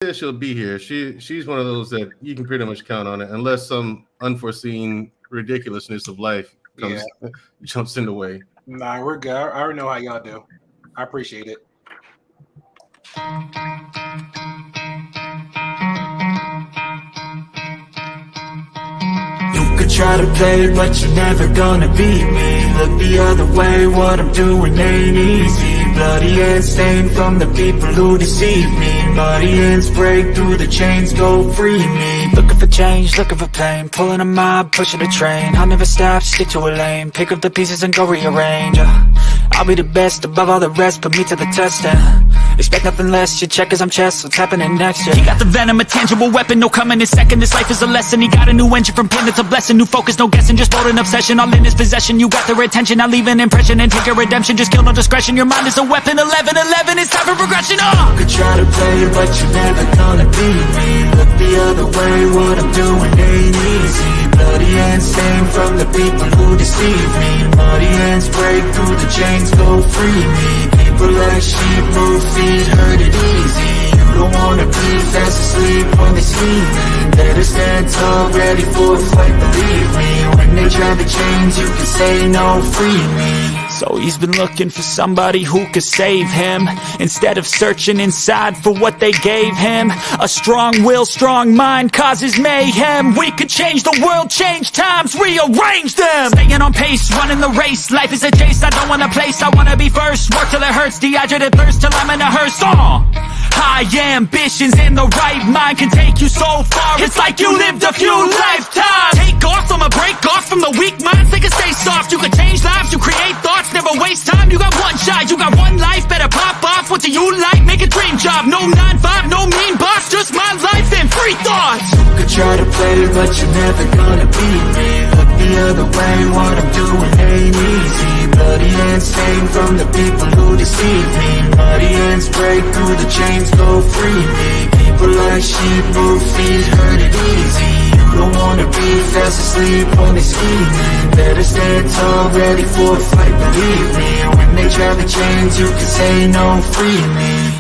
says she'll be here. She's one of those that you can pretty much count on it, unless some unforeseen ridiculousness of life comes jumps in the way. Nah, we're good. I already know how y'all do. I appreciate it. You could try to play, but you're never gonna beat me. Look the other way, what I'm doing ain't easy. Bloody hands stained from the people who deceive me. Bloody hands break through the chains, go free me. Looking for change, looking for pain. Pulling a mob, pushing a train. I'll never stop, stick to a lane. Pick up the pieces and go rearrange. I'll be the best above all the rest, put me to the test and expect nothing less. You check as I'm chess, what's happening next? He got the venom, a tangible weapon, no coming in second. This life is a lesson, he got a new engine from pain, it's a blessing. New focus, no guessing, just bold and obsession. All in his possession, you got their attention. I leave an impression and take your redemption. Just kill, no discretion, your mind is a weapon. 11-11, it's time for progression. You could try to play, but you're never gonna beat me. Look the other way, what I'm doing ain't easy. Bloody hands stained from the people who deceive me. Bloody hands break through the chains, go free me. People like sheep move feet, hurt it easy. You don't wanna be fast asleep when they scheming. Better stand tall, ready for a fight, believe me. When they try the chains, you can say no, free me. So he's been looking for somebody who could save him, instead of searching inside for what they gave him. A strong will, strong mind causes mayhem. We could change the world, change times, rearrange them. Staying on pace, running the race. Life is a chase, I don't want a place, I wanna be first. Work till it hurts, dehydrated thirst till I'm in a hearse. High ambitions in the right mind can take you so far. It's like you lived a few lifetimes. Take off, I'ma break off from the weak minds. They can stay soft, you can change lives, you create thoughts. Never waste time, you got one shot, you got one life. Better pop off, what do you like? Make a dream job, no 9-5, no mean boss. Just my life and free thoughts. You could try to play, but you're never gonna beat me. Look the other way, what I'm doing ain't easy. Bloody hands stained from the people who deceive me. Bloody hands break through the chains, go free me. People like sheep move feet, hurt it easy. You don't wanna be fast asleep when they scheming. Better stand tall, ready for a fight, believe me. When they try the chains, you can say no, free me.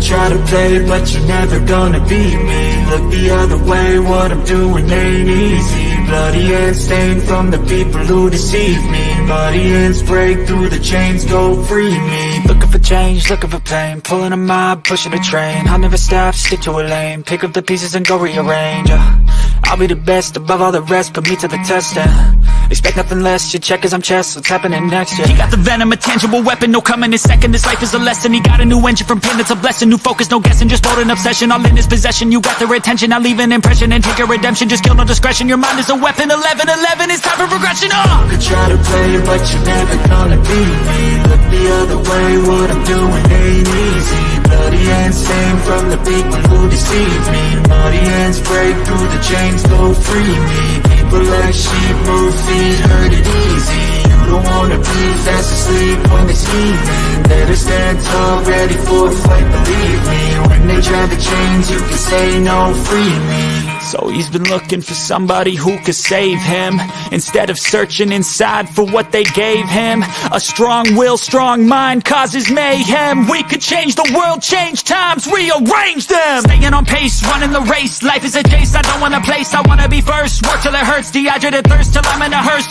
Try to play, but you're never gonna beat me. Look the other way, what I'm doing ain't easy. Bloody hands stained from the people who deceive me. Bloody hands break through the chains, go free me. Looking for change, looking for pain. Pulling a mob, pushing a train. I'll never stop, stick to a lane. Pick up the pieces and go rearrange. I'll be the best above all the rest, put me to the test and expect nothing less. You check as I'm chess, what's happening next? He got the venom, a tangible weapon, no coming in second. This life is a lesson, he got a new engine from pain, it's a blessing. New focus, no guessing, just bold and obsession. All in his possession, you got their attention. I leave an impression and take your redemption. Just kill, no discretion, your mind is a weapon. 11-11, it's time for progression. You could try to play, but you're never gonna beat me. Look the other way, what I'm doing ain't easy. Bloody hands stained from the people who deceive me. Bloody hands break through the chains, go free me. People like sheep move feet, hurt it easy. You don't wanna be fast asleep when they scheming. Better stand tall, ready for a fight, believe me. When they try the chains, you can say no, free me. So he's been looking for somebody who could save him, instead of searching inside for what they gave him. A strong will, strong mind causes mayhem. We could change the world, change times, rearrange them. Staying on pace, running the race. Life is a chase, I don't want a place, I wanna be first. Work till it hurts, dehydrated thirst till I'm in a hearse.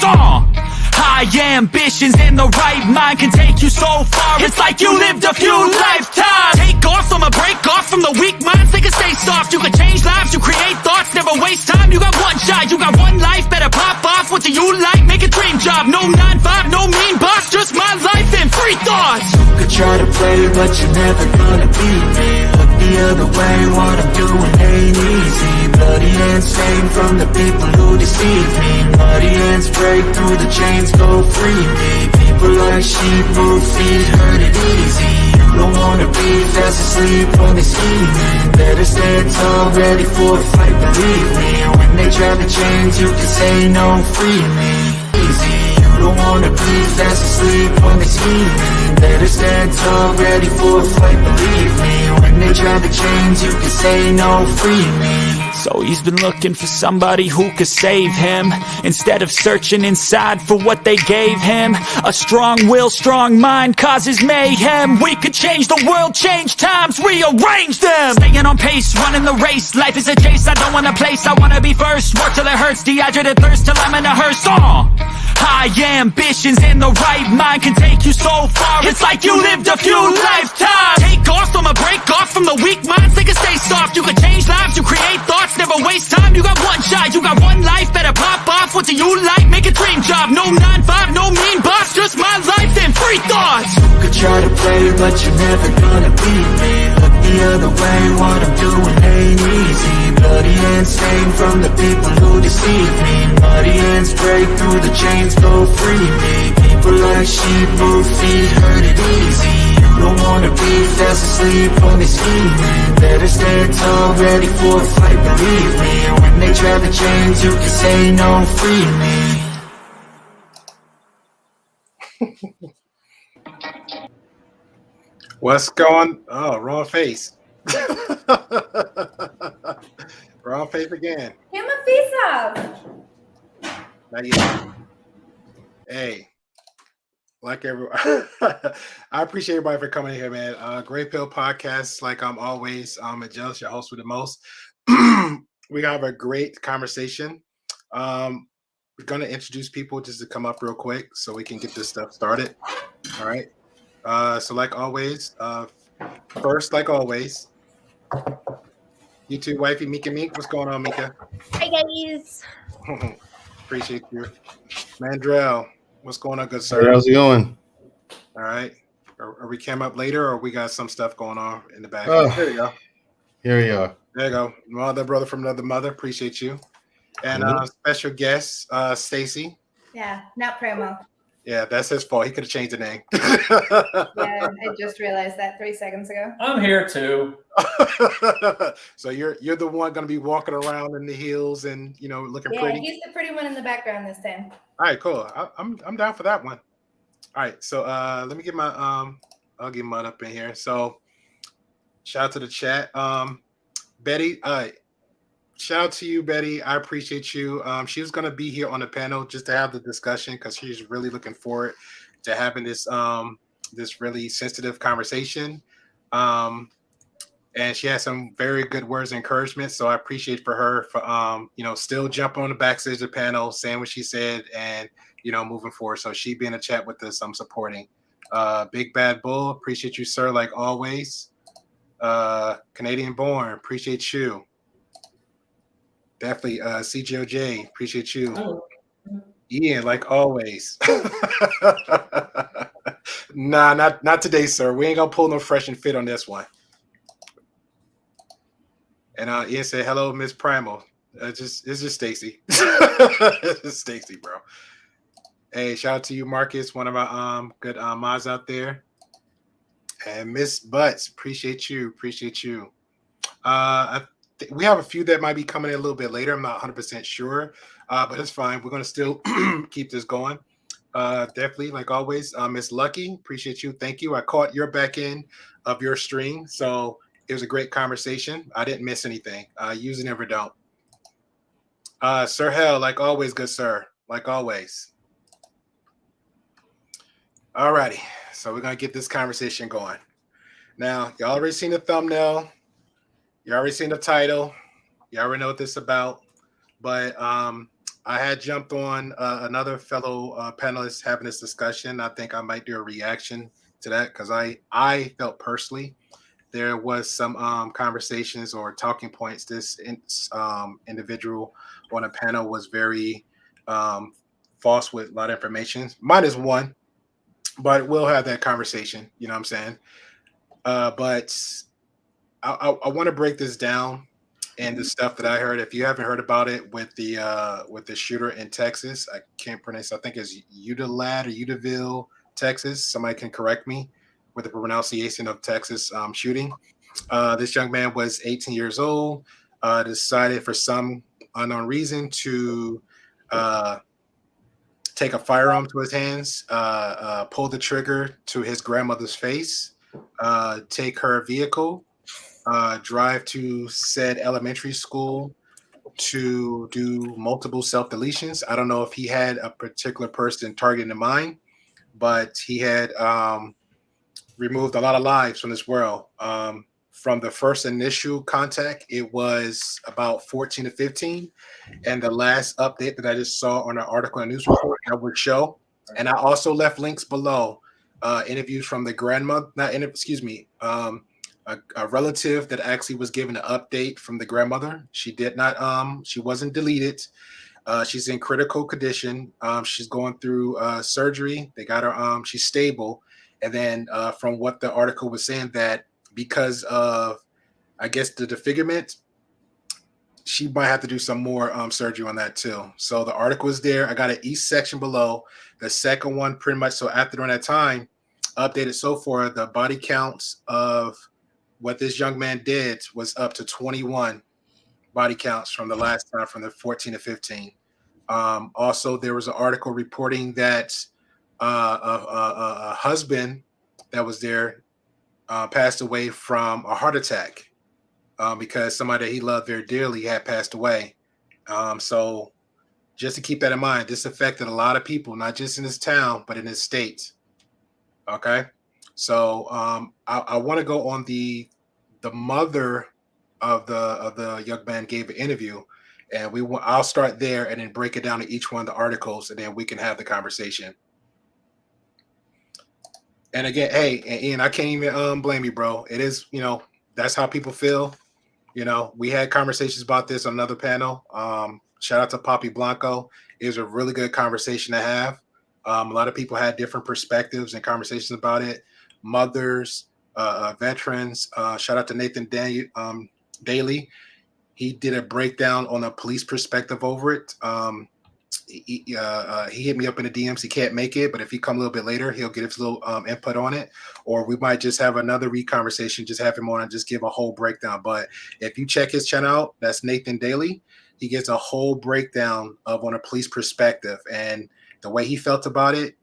High ambitions in the right mind can take you so far. It's like you lived a few lifetimes. Take off, I'ma break off from the weak minds. They can stay soft, you can change lives, you create thoughts. Never waste time, you got one shot, you got one life. Better pop off, what do you like? Make a dream job, no 9-5, no mean boss. Just my life and free thoughts. You could try to play, but you're never gonna beat me. Look the other way, what I'm doing ain't easy. Bloody hands stained from the people who deceive me. Bloody hands break through the chains, go free me. People like sheep move feet, hurt it easy. You don't wanna be fast asleep when they scheming. Better stand tall, ready for a fight, believe me. When they try the chains, you can say no, free me. Easy, you don't wanna be fast asleep when they scheming. Better stand tall, ready for a fight, believe me. When they try the chains, you can say no, free me. So he's been looking for somebody who could save him, instead of searching inside for what they gave him. A strong will, strong mind causes mayhem. We could change the world, change times, rearrange them. Staying on pace, running the race. Life is a chase, I don't want a place, I wanna be first. Work till it hurts, dehydrated thirst till I'm in a hearse. High ambitions and the right mind can take you so far. It's like you lived a few lifetimes. Take off, I'ma break off from the weak minds. They can stay soft, you can change lives, you create thoughts, never waste time. You got one shot, you got one life, better pop off. What do you like? Make a dream job. No 9-5, no mean boss, just my life and free thoughts. You could try to play, but you're never gonna beat me. Look the other way, what I'm doing ain't easy. Bloody hands stained from the people who deceive me. Muddy hands break through the chains, go free me. People like sheep move feet, hurt it easy. You don't wanna be fast asleep, only scheming. Better stand tall, ready for a fight, believe me. And when they try the chains, you can say no, free me. What's going? Oh, wrong face. Wrong face again. Get my face off. Not yet. Hey, like everyone, I appreciate everybody for coming here, man. Great Pill Podcast, like I'm always, Adjust, your host with the most. We have a great conversation. We're gonna introduce people just to come up real quick so we can get this stuff started. All right. So like always, first, like always, you two, wifey, Mika Meek. What's going on, Mika? Hi guys. Appreciate you. Mandrell, what's going on, good Hey, sir? how's it going? All right. Are we came up later or we got some stuff going on in the back? Oh. There you go. Here we are. There you go. Mother, brother from another mother. Appreciate you. And special guest, Stacy. Yeah, not promo. Yeah, that's his fault. He could have changed the name. Yeah, I just realized that 3 seconds ago. I'm here too. So you're the one going to be walking around in the heels and looking Yeah, pretty. he's the pretty one in the background this time. All right, cool. I'm down for that one. All right, so let me get my I'll get mine up in here. So shout out to the chat. Betty, shout out to you, Betty. I appreciate you. She was gonna be here on the panel just to have the discussion because she's really looking forward to having this this really sensitive conversation. And she has some very good words of encouragement. So I appreciate for her for still jumping on the backstage of the panel, saying what she said, and moving forward. So she be in a chat with us. I'm supporting. Big Bad Bull, appreciate you, sir, like always. Canadian born, appreciate you. Definitely CGOJ, appreciate you. Oh. Ian, like always. Nah, not today, sir. We ain't gonna pull no fresh and fit on this one. And Ian said, "Hello, Miss Primal." It's just Stacy. It's just Stacy, bro. Hey, shout out to you, Marcus, one of our good mods out there. And Miss Butts, appreciate you. We have a few that might be coming in a little bit later. I'm not 100% sure, but it's fine. We're gonna still keep this going. Definitely, like always, Miss Lucky, appreciate you. Thank you. I caught your back end of your stream, so it was a great conversation. I didn't miss anything. Usually never don't. Sir Hell, like always, good sir, like always. Alrighty, so we're gonna get this conversation going. Now, you already seen the thumbnail. You already seen the title. You already know what this is about. But I had jumped on another fellow panelist having this discussion. I think I might do a reaction to that because I felt personally there was some conversations or talking points. This individual on a panel was very false with a lot of information. Mine is one, but we'll have that conversation. You know what I'm saying? But I want to break this down and the stuff that I heard. If you haven't heard about it with the shooter in Texas, I can't pronounce. I think it's Uvalde or Udaville, Texas. Somebody can correct me with the pronunciation of Texas shooting. This young man was 18 years old. Decided for some unknown reason to take a firearm to his hands, pull the trigger to his grandmother's face, take her vehicle, drive to said elementary school, to do multiple self-deletions. I don't know if he had a particular person targeted in mind, but he had removed a lot of lives from this world. From the first initial contact, it was about 14 to 15. And the last update that I just saw on an article and news report that would show. And I also left links below, interviews from the grandmother, a relative that actually was given an update from the grandmother. She did not, she wasn't deleted. She's in critical condition. She's going through surgery. They got her, she's stable. And then from what the article was saying, that because of, I guess, the disfigurement, she might have to do some more surgery on that too. So the article is there. I got an each section below. The second one, pretty much, so after during that time, updated so far, the body counts of what this young man did was up to 21 body counts from the last time, from the 14 to 15. Also, there was an article reporting that a husband that was there passed away from a heart attack because somebody that he loved very dearly had passed away. So just to keep that in mind, this affected a lot of people, not just in this town, but in this state. Okay. So I want to go on the mother of the young man gave an interview, and I'll start there and then break it down to each one of the articles, and then we can have the conversation. And again, hey, Ian, I can't even blame you, bro. It is, that's how people feel. We had conversations about this on another panel. Shout out to Poppy Blanco. It was a really good conversation to have. A lot of people had different perspectives and conversations about it. Mothers, veterans. Shout out to Nathan Daly. He did a breakdown on a police perspective over it. He hit me up in the DMs. He can't make it, but if he come a little bit later, he'll get his little input on it. Or we might just have another conversation, just have him on and just give a whole breakdown. But if you check his channel out, that's Nathan Daly. He gets a whole breakdown of on a police perspective and the way he felt about it.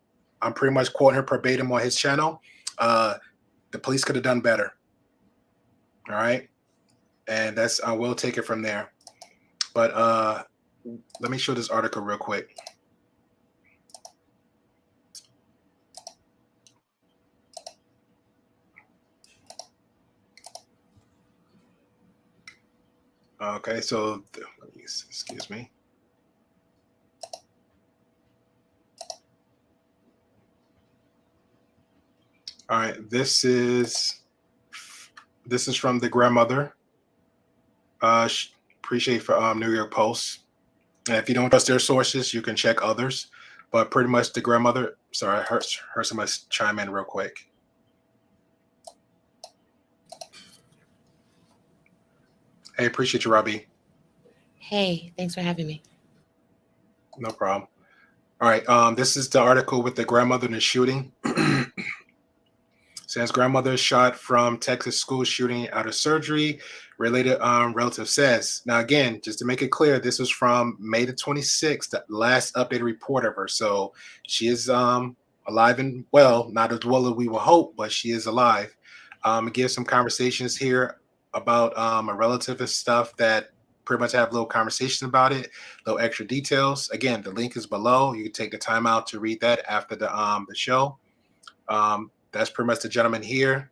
I'm pretty much quoting her verbatim on his channel. The police could have done better. All right. And I will take it from there. But let me show this article real quick. Okay, so excuse me. All right, this is from the grandmother. Appreciate for New York Post. And if you don't trust their sources, you can check others. But pretty much the grandmother. Sorry, I heard somebody chime in real quick. Hey, appreciate you, Robbie. Hey, thanks for having me. No problem. All right, this is the article with the grandmother in the shooting. Says grandmother shot from Texas school shooting out of surgery. Related relative says. Now, again, just to make it clear, this was from May the 26th, the last updated report of her. So she is alive and well, not as well as we would hope, but she is alive. Give some conversations here about a relative and stuff that pretty much have little conversation about it, little extra details. Again, the link is below. You can take the time out to read that after the show. That's pretty much the gentleman here.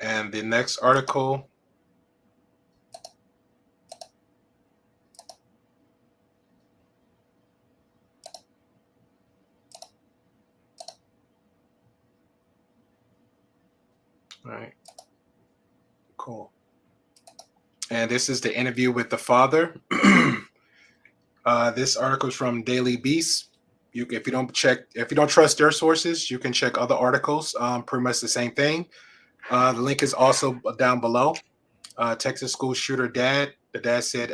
And the next article. All right. Cool. And this is the interview with the father. This article is from Daily Beast. If you don't trust their sources, you can check other articles. Pretty much the same thing. The link is also down below. Texas school shooter dad. The dad said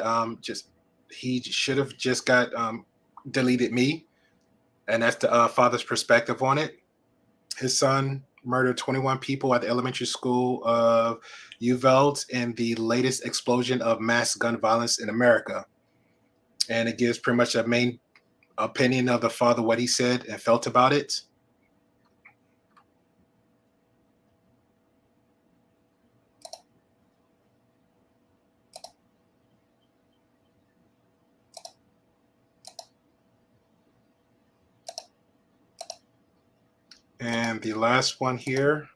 he should have just got deleted me, and that's the father's perspective on it. His son murdered 21 people at the elementary school of Uvalde in the latest explosion of mass gun violence in America. And it gives pretty much a main opinion of the father, what he said and felt about it. And the last one here.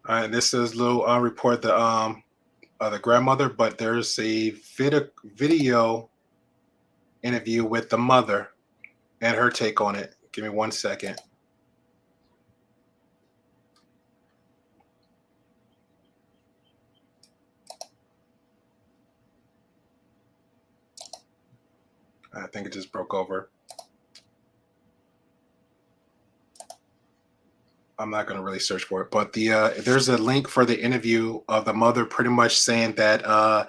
And this is little report the grandmother, but there's a video interview with the mother and her take on it. Give me 1 second. I think it just broke over. I'm not going to really search for it, but there's a link for the interview of the mother pretty much saying that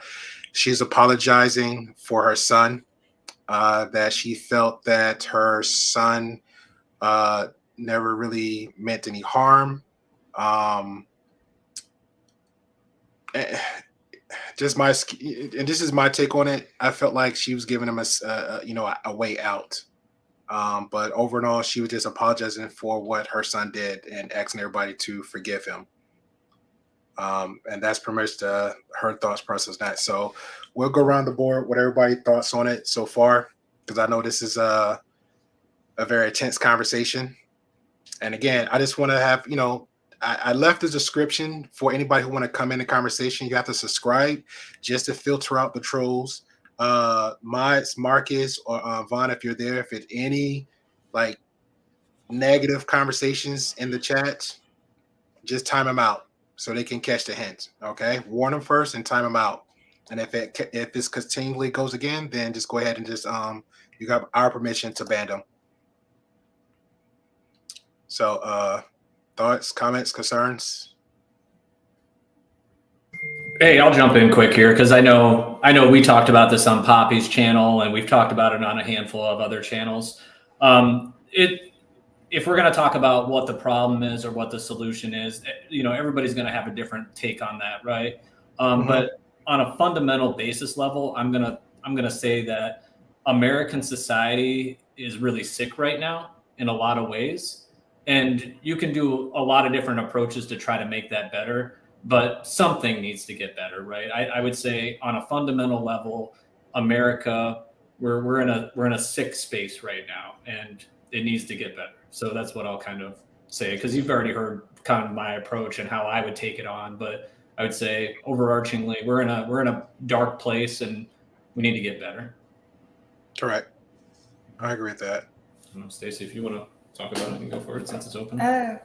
she's apologizing for her son, that she felt that her son never really meant any harm. Just and this is my take on it. I felt like she was giving him a way out. But overall, she was just apologizing for what her son did and asking everybody to forgive him. And that's pretty much her thoughts process on that. So we'll go around the board with everybody's thoughts on it so far, because I know this is a very intense conversation. And again, I just want to have, I left the description for anybody who want to come in the conversation. You have to subscribe just to filter out the trolls. Marcus or Vaughn, if you're there, if it's any like negative conversations in the chat, just time them out so they can catch the hint. Okay, warn them first and time them out. And if this continually goes again, then just go ahead and just you got our permission to ban them. So thoughts, comments, concerns. Hey, I'll jump in quick here because I know we talked about this on Poppy's channel and we've talked about it on a handful of other channels. If we're going to talk about what the problem is or what the solution is, everybody's going to have a different take on that, right? But on a fundamental basis level, I'm gonna say that American society is really sick right now in a lot of ways, and you can do a lot of different approaches to try to make that better. But something needs to get better, right? I would say on a fundamental level, America, we're in a sick space right now, and it needs to get better. So that's what I'll kind of say, because you've already heard kind of my approach and how I would take it on. But I would say overarchingly, we're in a dark place, and we need to get better. Correct. I agree with that. Stacey, if you want to talk about it, you can go for it since it's open. And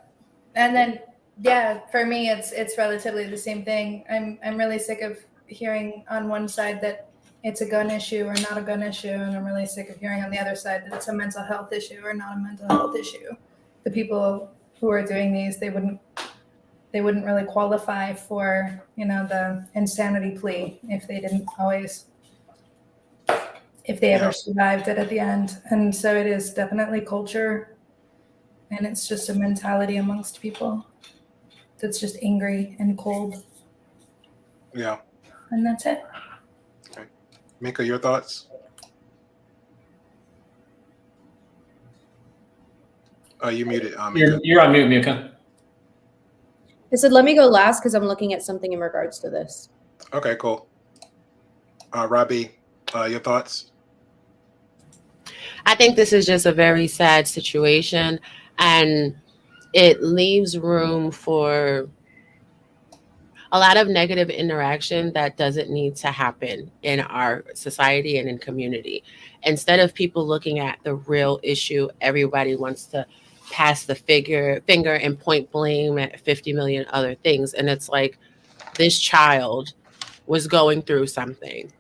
then. Yeah, for me, it's relatively the same thing. I'm really sick of hearing on one side that it's a gun issue or not a gun issue, and I'm really sick of hearing on the other side that it's a mental health issue or not a mental health issue. The people who are doing these, they wouldn't really qualify for the insanity plea if they ever survived it at the end. And so it is definitely culture, and it's just a mentality amongst people that's just angry and cold. Yeah. And that's it. Okay. Mika, your thoughts? Oh, you muted. You're on mute, Mika. I said, let me go last because I'm looking at something in regards to this. Okay, cool. Robbie, your thoughts? I think this is just a very sad situation, and it leaves room for a lot of negative interaction that doesn't need to happen in our society and in community. Instead of people looking at the real issue, everybody wants to pass the finger and point blame at 50 million other things. And it's like, this child was going through something.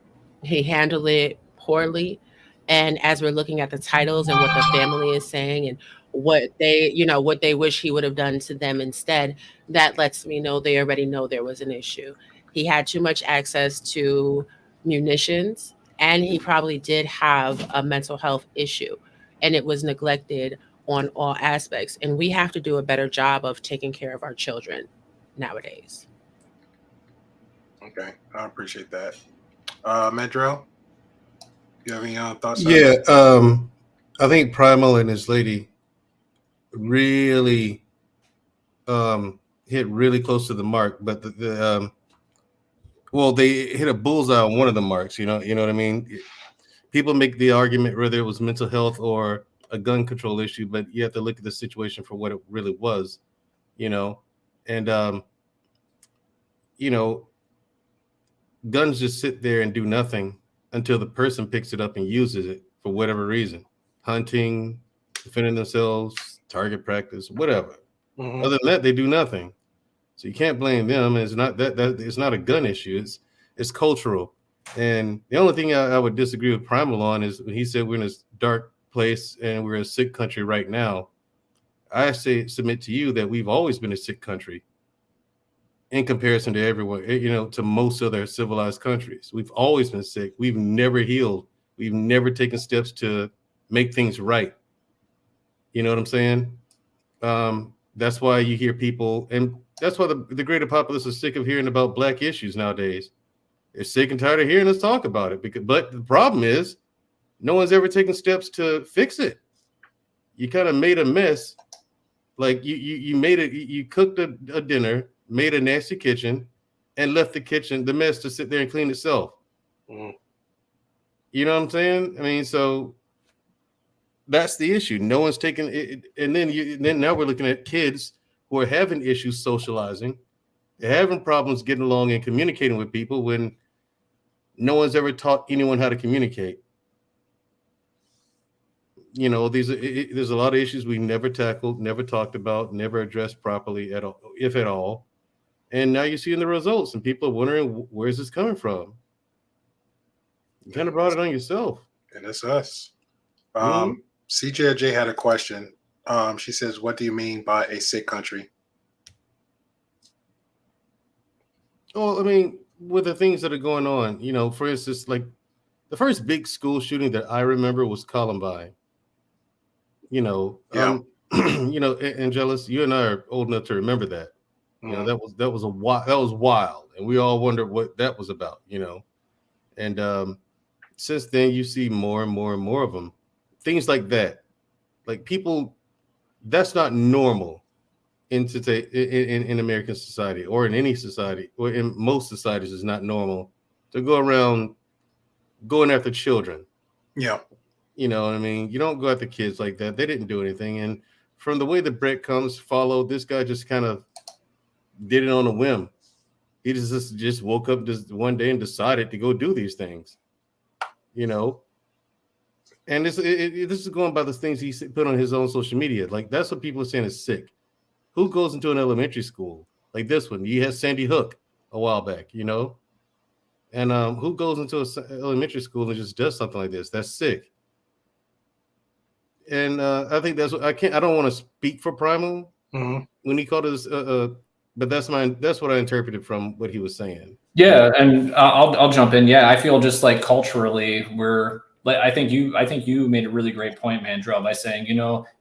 He handled it poorly. And as we're looking at the titles and what the family is saying and what they wish he would have done to them instead, that lets me know they already know there was an issue. He had too much access to munitions, and he probably did have a mental health issue, and it was neglected on all aspects. And we have to do a better job of taking care of our children nowadays. Okay, I appreciate that. Medrell, you have any thoughts? Yeah, I think Primal and his lady really hit really close to the mark, but Well, they hit a bullseye on one of the marks. You know what I mean. People make the argument whether it was mental health or a gun control issue, but you have to look at the situation for what it really was. You know, and you know, guns just sit there and do nothing until the person picks it up and uses it for whatever reason, hunting, defending themselves, target practice, whatever. Other than that, they do nothing. So you can't blame them. It's not that it's not a gun issue. It's cultural. And the only thing I would disagree with Primal on is when he said we're in this dark place and we're a sick country right now. I say submit to you that we've always been a sick country in comparison to everyone, to most other civilized countries. We've always been sick. We've never healed. We've never taken steps to make things right. You know what I'm saying? That's why you hear people, and that's why the greater populace is sick of hearing about black issues nowadays. They're sick and tired of hearing us talk about it. But the problem is, no one's ever taken steps to fix it. You kind of made a mess. Like you made it. You cooked a dinner, made a nasty kitchen, and left the mess to sit there and clean itself. Mm. You know what I'm saying? I mean, so that's the issue. No one's taking it, and then now we're looking at kids who are having issues socializing. They're having problems getting along and communicating with people when no one's ever taught anyone how to communicate. You know, there's a lot of issues we never tackled, never talked about, never addressed properly at all, if at all. And now you're seeing the results, and people are wondering, where's this coming from? You kind of brought it on yourself. And it's us. CJJ had a question. She says, what do you mean by a sick country? Well, I mean, with the things that are going on, for instance, like the first big school shooting that I remember was Columbine. Angelus, you and I are old enough to remember that. That was wild, and we all wondered what that was about. And since then, you see more and more and more of them. Things like that, like people, that's not normal in American society or in any society or in most societies. Is not normal to go around going after children. Yeah. You know what I mean? You don't go after kids like that. They didn't do anything. And from the way the breadcrumbs followed, this guy just kind of did it on a whim. He just woke up just one day and decided to go do these things. And this is going by the things he put on his own social media. Like, that's what people are saying is sick. Who goes into an elementary school like this one? You had Sandy Hook a while back, and who goes into an elementary school and just does something like this? That's sick. And I think that's what I don't want to speak for Primal when he called it but that's what I interpreted from what he was saying. Yeah, and I'll jump in. Yeah, I feel just like culturally I think you made a really great point, Mandrell, by saying,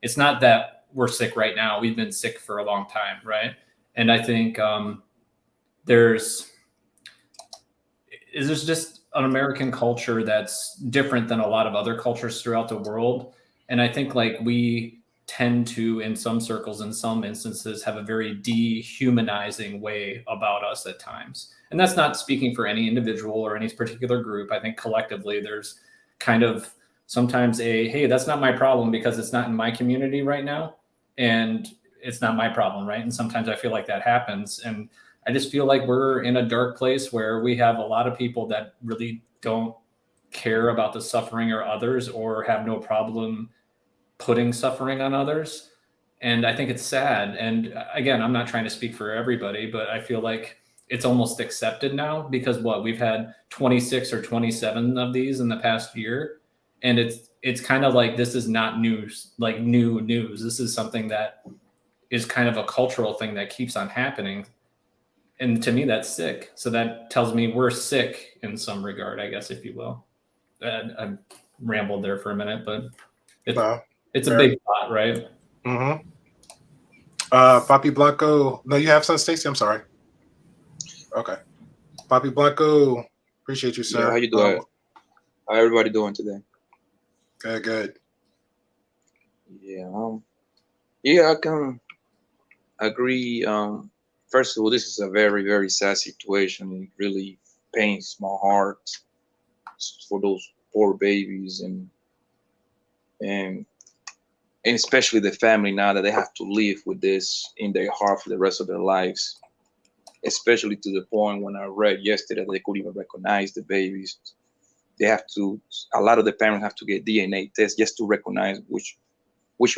it's not that we're sick right now. We've been sick for a long time, right? And I think there's just an American culture that's different than a lot of other cultures throughout the world. And I think like we tend to, in some circles, in some instances, have a very dehumanizing way about us at times. And that's not speaking for any individual or any particular group. I think collectively there's kind of sometimes hey, that's not my problem because it's not in my community right now. And it's not my problem, right? And sometimes I feel like that happens. And I just feel like we're in a dark place where we have a lot of people that really don't care about the suffering or others, or have no problem putting suffering on others. And I think it's sad. And again, I'm not trying to speak for everybody, but I feel like it's almost accepted now because we've had 26 or 27 of these in the past year. And it's kind of like, this is not news, like new news. This is something that is kind of a cultural thing that keeps on happening. And to me, that's sick. So that tells me we're sick in some regard, I guess, if you will. I rambled there for a minute, but it's a big thought, right? Mm-hmm. Papi Blanco. No, you have son, Stacy? I'm sorry. Okay. Papi Blanco. Appreciate you, sir. Yeah, how you doing? How everybody doing today? Good. Yeah. I can agree. First of all, this is a very, very sad situation. It really pains my heart for those poor babies and especially the family now that they have to live with this in their heart for the rest of their lives. Especially to the point when I read yesterday that they couldn't even recognize the babies. They have to. A lot of the parents have to get DNA tests just to recognize which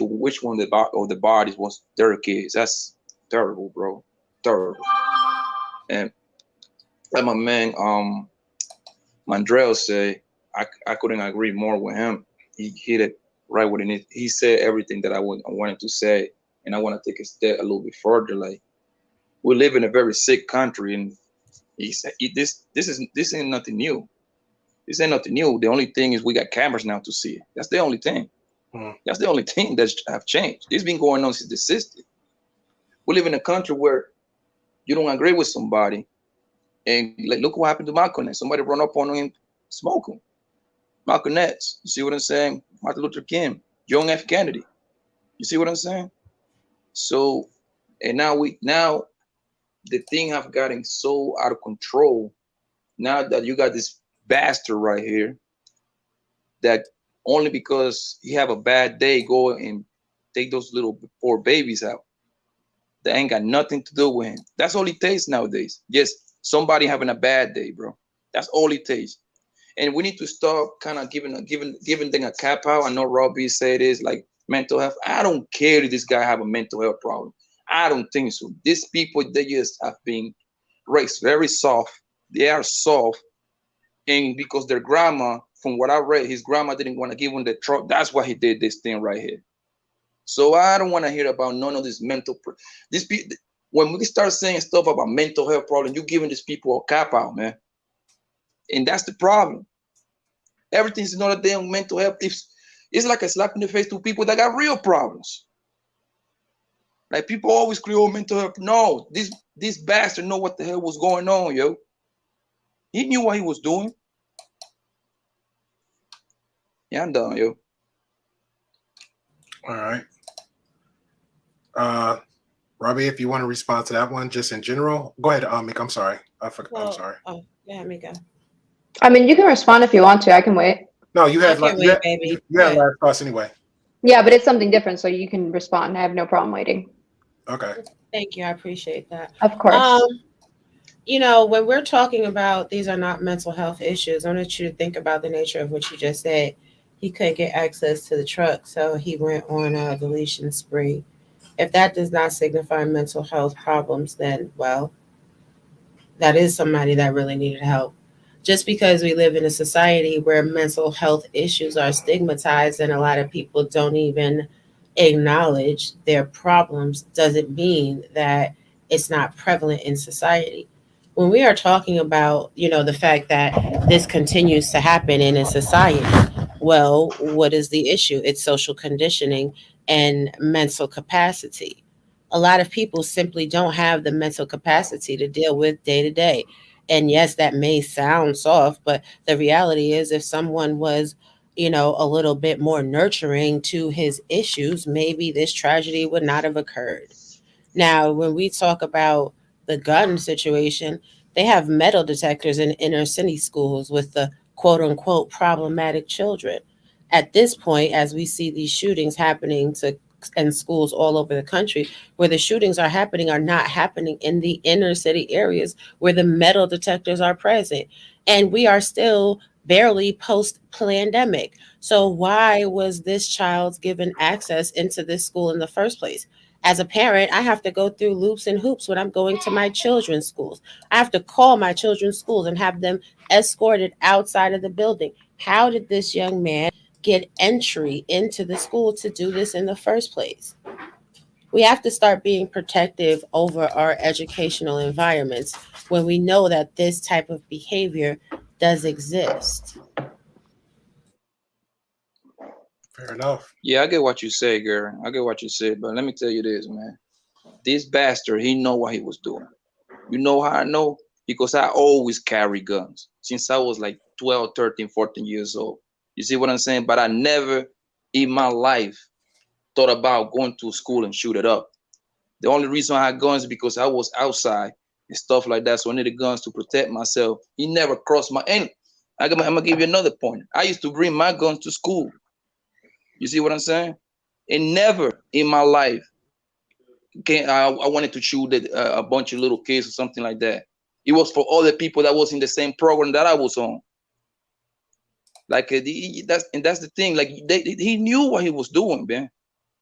one of the bodies was their kids. That's terrible, bro. Terrible. And like my man Mandrell say, I couldn't agree more with him. He hit it right what it needs. He said everything that I wanted to say, and I want to take a step a little bit further. Like, we live in a very sick country, and he said this ain't nothing new. This ain't nothing new. The only thing is we got cameras now to see it. That's the only thing. That's the only thing that's have changed. It's been going on since the 60s. We live in a country where you don't agree with somebody, and like, look what happened to Malcolm X. Somebody run up on him smoking. Malcolm X. You see what I'm saying? Martin Luther King, John F. Kennedy. You see what I'm saying? So, and now the thing have gotten so out of control. Now that you got this bastard right here that only because he have a bad day go and take those little poor babies out. That ain't got nothing to do with him. That's all it takes nowadays. Just somebody having a bad day, bro. That's all it takes. And we need to stop kind of giving thing a cap out. I know Robbie said this, like mental health. I don't care if this guy have a mental health problem. I don't think so. These people, they just have been raised very soft. They are soft. And because their grandma, from what I read, his grandma didn't want to give him the truck. That's why he did this thing right here. So I don't want to hear about none of this these people. When we start saying stuff about mental health problem, you're giving these people a cap out, man. And that's the problem. Everything's not a damn mental health. It's like a slap in the face to people that got real problems. Like, people always create mental health. No, this bastard know what the hell was going on, yo. He knew what he was doing. Yeah, I'm done, yo. All right. Robbie, if you want to respond to that one, just in general, go ahead, Mick. I'm sorry. I'm sorry. Oh, yeah, Mika. I mean, you can respond if you want to. I can wait. No, you had baby. You had last thoughts anyway. Yeah, but it's something different, so you can respond. I have no problem waiting. Okay. Thank you. I appreciate that. Of course. You know, when we're talking about these are not mental health issues, I want you to think about the nature of what you just said. He couldn't get access to the truck, so he went on a deletion spree. If that does not signify mental health problems, then, well, that is somebody that really needed help. Just because we live in a society where mental health issues are stigmatized and a lot of people don't even acknowledge their problems doesn't mean that it's not prevalent in society. When we are talking about, you know, the fact that this continues to happen in a society, well, what is the issue? It's social conditioning and mental capacity. A lot of people simply don't have the mental capacity to deal with day to day. And yes, that may sound soft, but the reality is if someone was, you know, a little bit more nurturing to his issues, maybe this tragedy would not have occurred. Now, when we talk about the gun situation, they have metal detectors in inner city schools with the quote unquote problematic children. At this point, as we see these shootings happening in schools all over the country, where the shootings are not happening in the inner city areas where the metal detectors are present. And we are still barely post-pandemic. So why was this child given access into this school in the first place? As a parent, I have to go through loops and hoops when I'm going to my children's schools. I have to call my children's schools and have them escorted outside of the building. How did this young man get entry into the school to do this in the first place? We have to start being protective over our educational environments when we know that this type of behavior does exist. Fair enough. Yeah, I get what you say, girl. I get what you say, but let me tell you this, man. This bastard, he know what he was doing. You know how I know? Because I always carry guns since I was like 12, 13, 14 years old. You see what I'm saying? But I never in my life thought about going to school and shoot it up. The only reason I had guns is because I was outside and stuff like that. So I needed guns to protect myself. He never crossed my. And I'm gonna give you another point. I used to bring my guns to school. You see what I'm saying? And never in my life I wanted to shoot a bunch of little kids or something like that. It was for all the people that was in the same program that I was on. Like that's the thing. Like he knew what he was doing, man.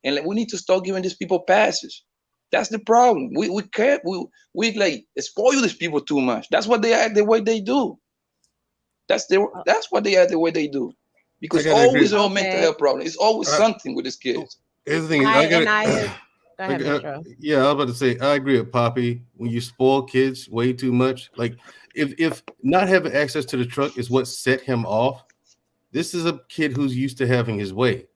And like, we need to start giving these people passes. That's the problem. We like spoil these people too much. That's what they act the way they do. That's what they act the way they do. Because always a mental health problem. It's always something with these kids. Here's the thing. Go ahead, Metro. Yeah, I was about to say I agree with Poppy. When you spoil kids way too much, like if not having access to the truck is what set him off, this is a kid who's used to having his way.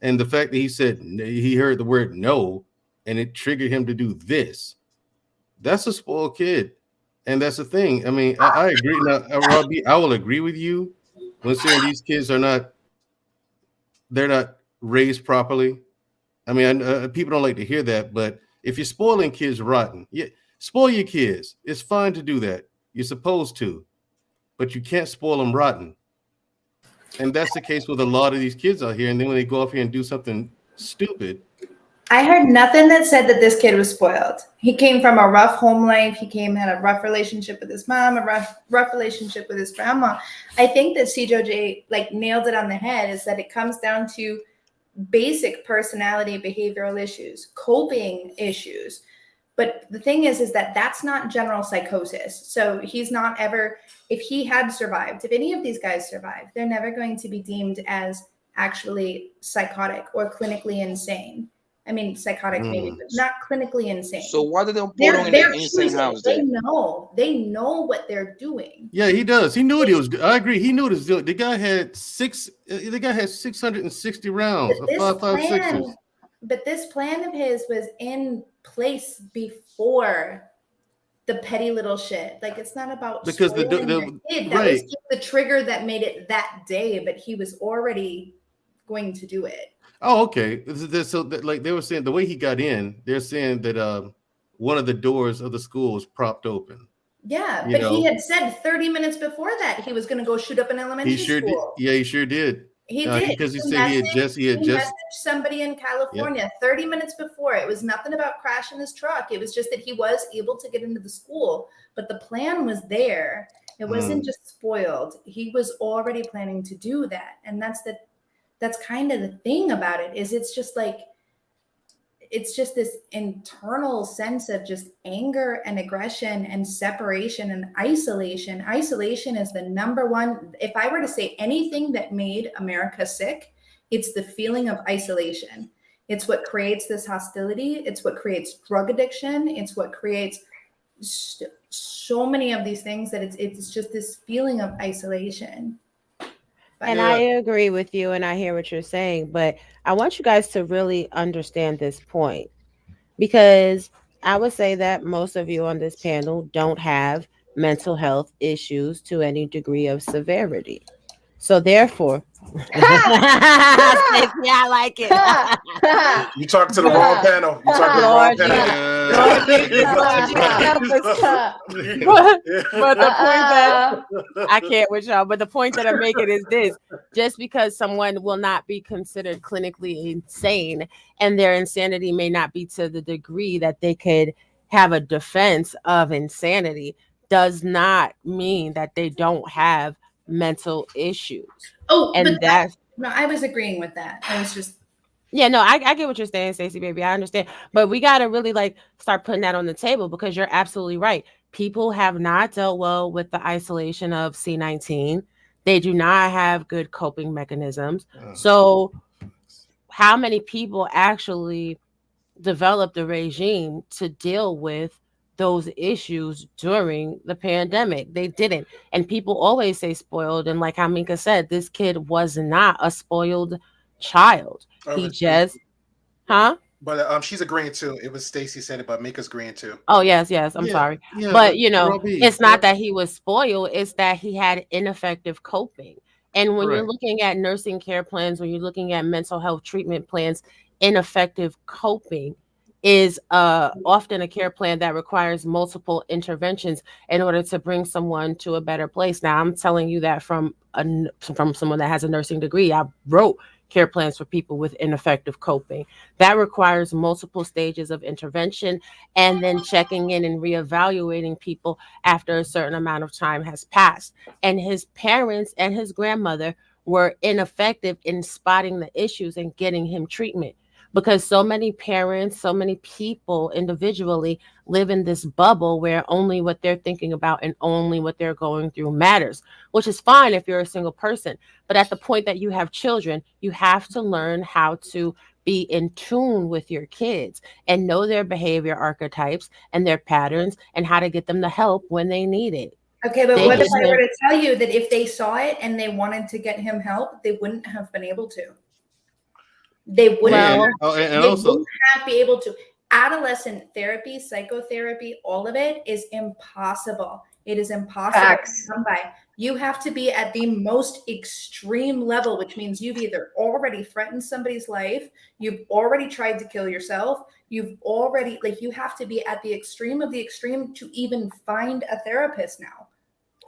And the fact that he said he heard the word no and it triggered him to do this, that's a spoiled kid. And that's the thing. I mean, I agree. Now, Robbie, I will agree with you when saying these kids they're not raised properly. I mean, people don't like to hear that, but if you're spoiling kids rotten, spoil your kids. It's fine to do that. You're supposed to, but you can't spoil them rotten. And that's the case with a lot of these kids out here. And then when they go off here and do something stupid. I heard nothing that said that this kid was spoiled. He came from a rough home life. Had a rough relationship with his mom, a rough relationship with his grandma. I think that CJJ like nailed it on the head, is that it comes down to basic personality behavioral issues, coping issues. But the thing is that that's not general psychosis. So he's not ever, if he had survived, if any of these guys survived, they're never going to be deemed as actually psychotic or clinically insane. I mean, psychotic maybe, but not clinically insane. So why did they put him in the insane house? They know what they're doing. Yeah, he does. He knew what he was doing. I agree. He knew what he was doing. The guy had 660 rounds of 5.56s. But this plan of his was in place before the petty little shit. Like, it's not about because the kid. That was just the trigger that made it that day, but he was already going to do it. Oh, okay. So, like they were saying, the way he got in, they're saying that one of the doors of the school was propped open. Yeah, but he had said 30 minutes before that he was going to go shoot up an elementary school. He sure did. He did because he said he had just messaged somebody in California 30 minutes before. It was nothing about crashing his truck. It was just that he was able to get into the school, but the plan was there. It wasn't just spoiled. He was already planning to do that, and that's kind of the thing about it, is it's just this internal sense of just anger and aggression and separation and isolation. Isolation is the number one. If I were to say anything that made America sick, it's the feeling of isolation. It's what creates this hostility. It's what creates drug addiction. It's what creates so many of these things, that it's just this feeling of isolation. And I agree with you, and I hear what you're saying, but I want you guys to really understand this point, because I would say that most of you on this panel don't have mental health issues to any degree of severity. So therefore, I like it. You talking to the wrong panel. You talking to the wrong panel. But the point that I can't with y'all, but the point that I'm making is this: just because someone will not be considered clinically insane, and their insanity may not be to the degree that they could have a defense of insanity, does not mean that they don't have mental issues. Oh, and that's no, I was agreeing with that. I was just I get what you're saying, Stacey, baby. I understand, but we got to really start putting that on the table, because you're absolutely right. People have not dealt well with the isolation of C-19. They do not have good coping mechanisms. So how many people actually developed a regime to deal with those issues during the pandemic? They didn't. And people always say spoiled. And like how Minka said, this kid was not a spoiled child. He just, But she's agreeing too. It was Stacey said it, but Mika's agreeing too. Oh, yes. I'm sorry. Yeah, but it's not that he was spoiled. It's that he had ineffective coping. And when you're looking at nursing care plans, when you're looking at mental health treatment plans, ineffective coping is often a care plan that requires multiple interventions in order to bring someone to a better place. Now, I'm telling you that from someone that has a nursing degree. I wrote care plans for people with ineffective coping. That requires multiple stages of intervention and then checking in and reevaluating people after a certain amount of time has passed. And his parents and his grandmother were ineffective in spotting the issues and getting him treatment, because so many parents, so many people individually live in this bubble where only what they're thinking about and only what they're going through matters, which is fine if you're a single person. But at the point that you have children, you have to learn how to be in tune with your kids and know their behavior archetypes and their patterns and how to get them the help when they need it. Okay, but They what if just I were live- to tell you that if they saw it and they wanted to get him help, they wouldn't have been able to? They wouldn't, Well, and they also, wouldn't have be able to. Adolescent therapy, psychotherapy, all of it is impossible. It is impossible Facts. to come by. You have to be at the most extreme level, which means you've either already threatened somebody's life, you've already tried to kill yourself, you've already, like, you have to be at the extreme of the extreme to even find a therapist now.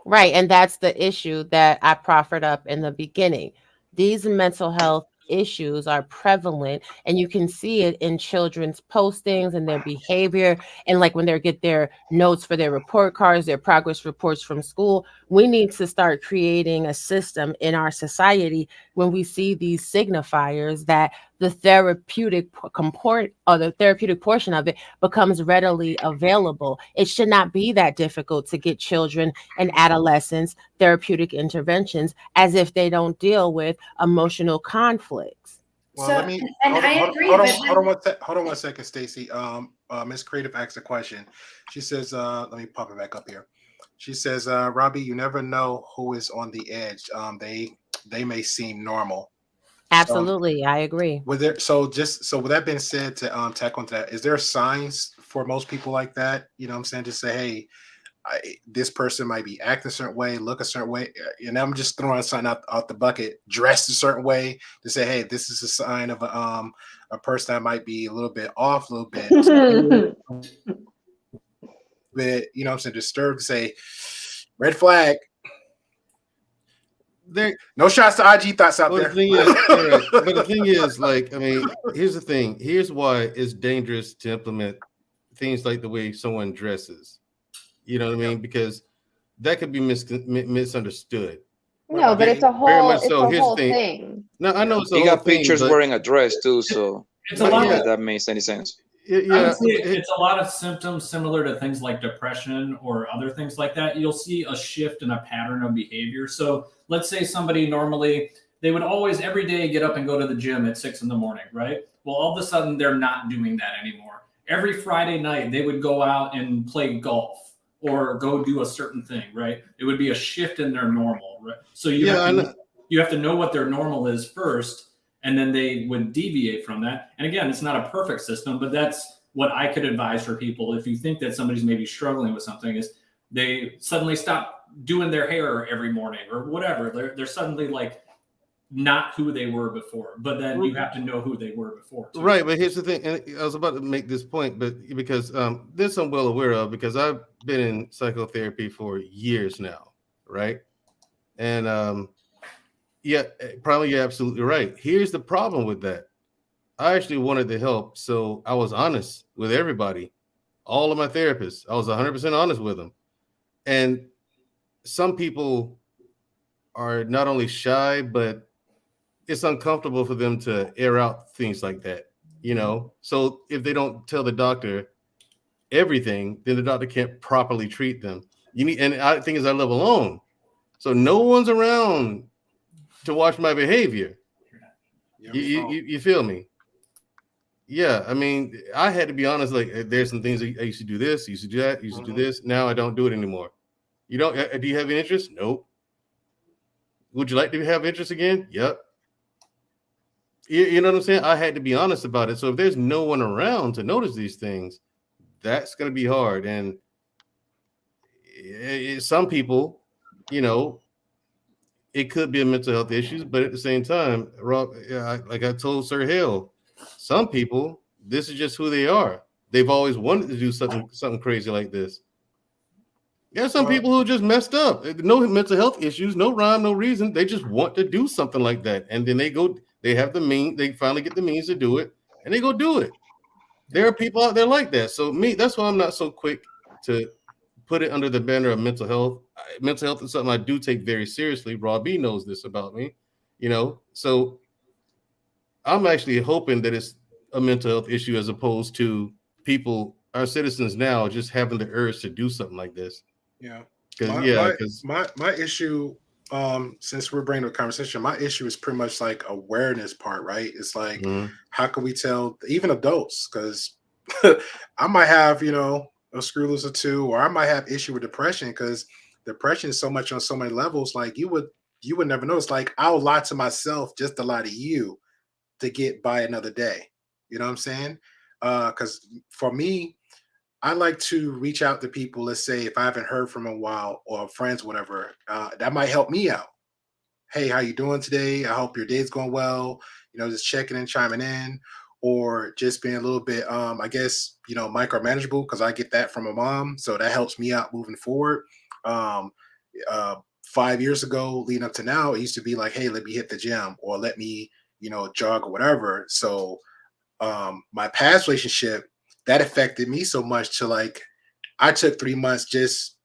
Right. And that's the issue that I proffered up in the beginning. These mental health issues are prevalent, and you can see it in children's postings and their behavior. And like when they get their notes for their report cards, their progress reports from school, we need to start creating a system in our society when we see these signifiers that the therapeutic comport or the therapeutic portion of it becomes readily available. It should not be that difficult to get children and adolescents therapeutic interventions, as if they don't deal with emotional conflicts. Well, So, let me and hold on, I hold, agree, hold on, but hold on one second, Stacy. Miss Creative asked a question. She says, let me pop it back up here. She says, Robbie, you never know who is on the edge. They may seem normal. Absolutely, I agree. With there, so with that being said, to tack onto that, is there signs for most people like that? You know what I'm saying? Just say, hey, this person might be acting a certain way, look a certain way, and I'm just throwing something out the bucket, dressed a certain way to say, hey, this is a sign of a person that might be a little bit off, a little bit, you know what I'm saying, disturbed, to say, red flag. there. No shots to IG thoughts out Well, there. the thing is, right, but the thing is, like, I mean, here's the thing. Here's why it's dangerous to implement things like the way someone dresses. You know what I mean? Because that could be misunderstood. No, but it's a whole, Very much it's so. a Here's the whole thing. thing. No, I know it's a You whole got thing, pictures but wearing a dress too, so It's I a don't lot know of if that makes any sense. I yeah, would say it's a lot of symptoms similar to things like depression or other things like that. You'll see a shift in a pattern of behavior. So let's say somebody normally, they would always every day get up and go to the gym at 6 a.m, right? Well, all of a sudden they're not doing that anymore. Every Friday night they would go out and play golf or go do a certain thing, right? It would be a shift in their normal, right? So you have to know what their normal is first, and then they would deviate from that. And again, it's not a perfect system, but that's what I could advise for people. If you think that somebody's maybe struggling with something, is they suddenly stop doing their hair every morning or whatever. They're suddenly like not who they were before, but then you have to know who they were before too. right. But here's the thing, and I was about to make this point, but because this I'm well aware of, because I've been in psychotherapy for years now, right? And yeah, probably you're absolutely right. Here's the problem with that. I actually wanted to help, so I was honest with everybody, all of my therapists. I was 100% honest with them. And some people are not only shy, but it's uncomfortable for them to air out things like that, you know? So if they don't tell the doctor everything, then the doctor can't properly treat them. And I think as I live alone, so no one's around to watch my behavior. You feel me? Yeah, I mean, I had to be honest. Like, there's some things I used to do this, used to do that, used to do this. Now I don't do it anymore. You don't? Do you have any interest? Nope. Would you like to have interest again? Yep. You know what I'm saying? I had to be honest about it. So if there's no one around to notice these things, that's going to be hard. And some people, you know, it could be a mental health issues, but at the same time, Rob, like I told Sir Hill, some people, this is just who they are. they've always wanted to do something crazy like this. Yeah, some Well, people who just messed up, no mental health issues, no rhyme, no reason. They just want to do something like that, and then they have the means. They finally get the means to do it, and they go do it. There are people out there like that. So that's why I'm not so quick to put it under the banner of mental health. Mental health is something I do take very seriously. Rob B knows this about me, So I'm actually hoping that it's a mental health issue as opposed to our citizens now, just having the urge to do something like this. Yeah. Because My issue, since we're bringing the conversation, my issue is pretty much like awareness part, right? It's like, how can we tell even adults? Because I might have, a screw loose or two, or I might have issue with depression, because depression is so much on so many levels. Like you would never know. It's like I'll lie to myself just to lie to you to get by another day. You know what I'm saying? Because for me, I like to reach out to people. Let's say if I haven't heard from a while, or friends, whatever, that might help me out. Hey, how you doing today? I hope your day's going well. Just checking in, chiming in, or just being a little bit, I guess, micromanageable, because I get that from a mom, so that helps me out moving forward. 5 years ago, leading up to now, it used to be like, hey, let me hit the gym, or let me, jog or whatever. So my past relationship, that affected me so much to like, I took 3 months just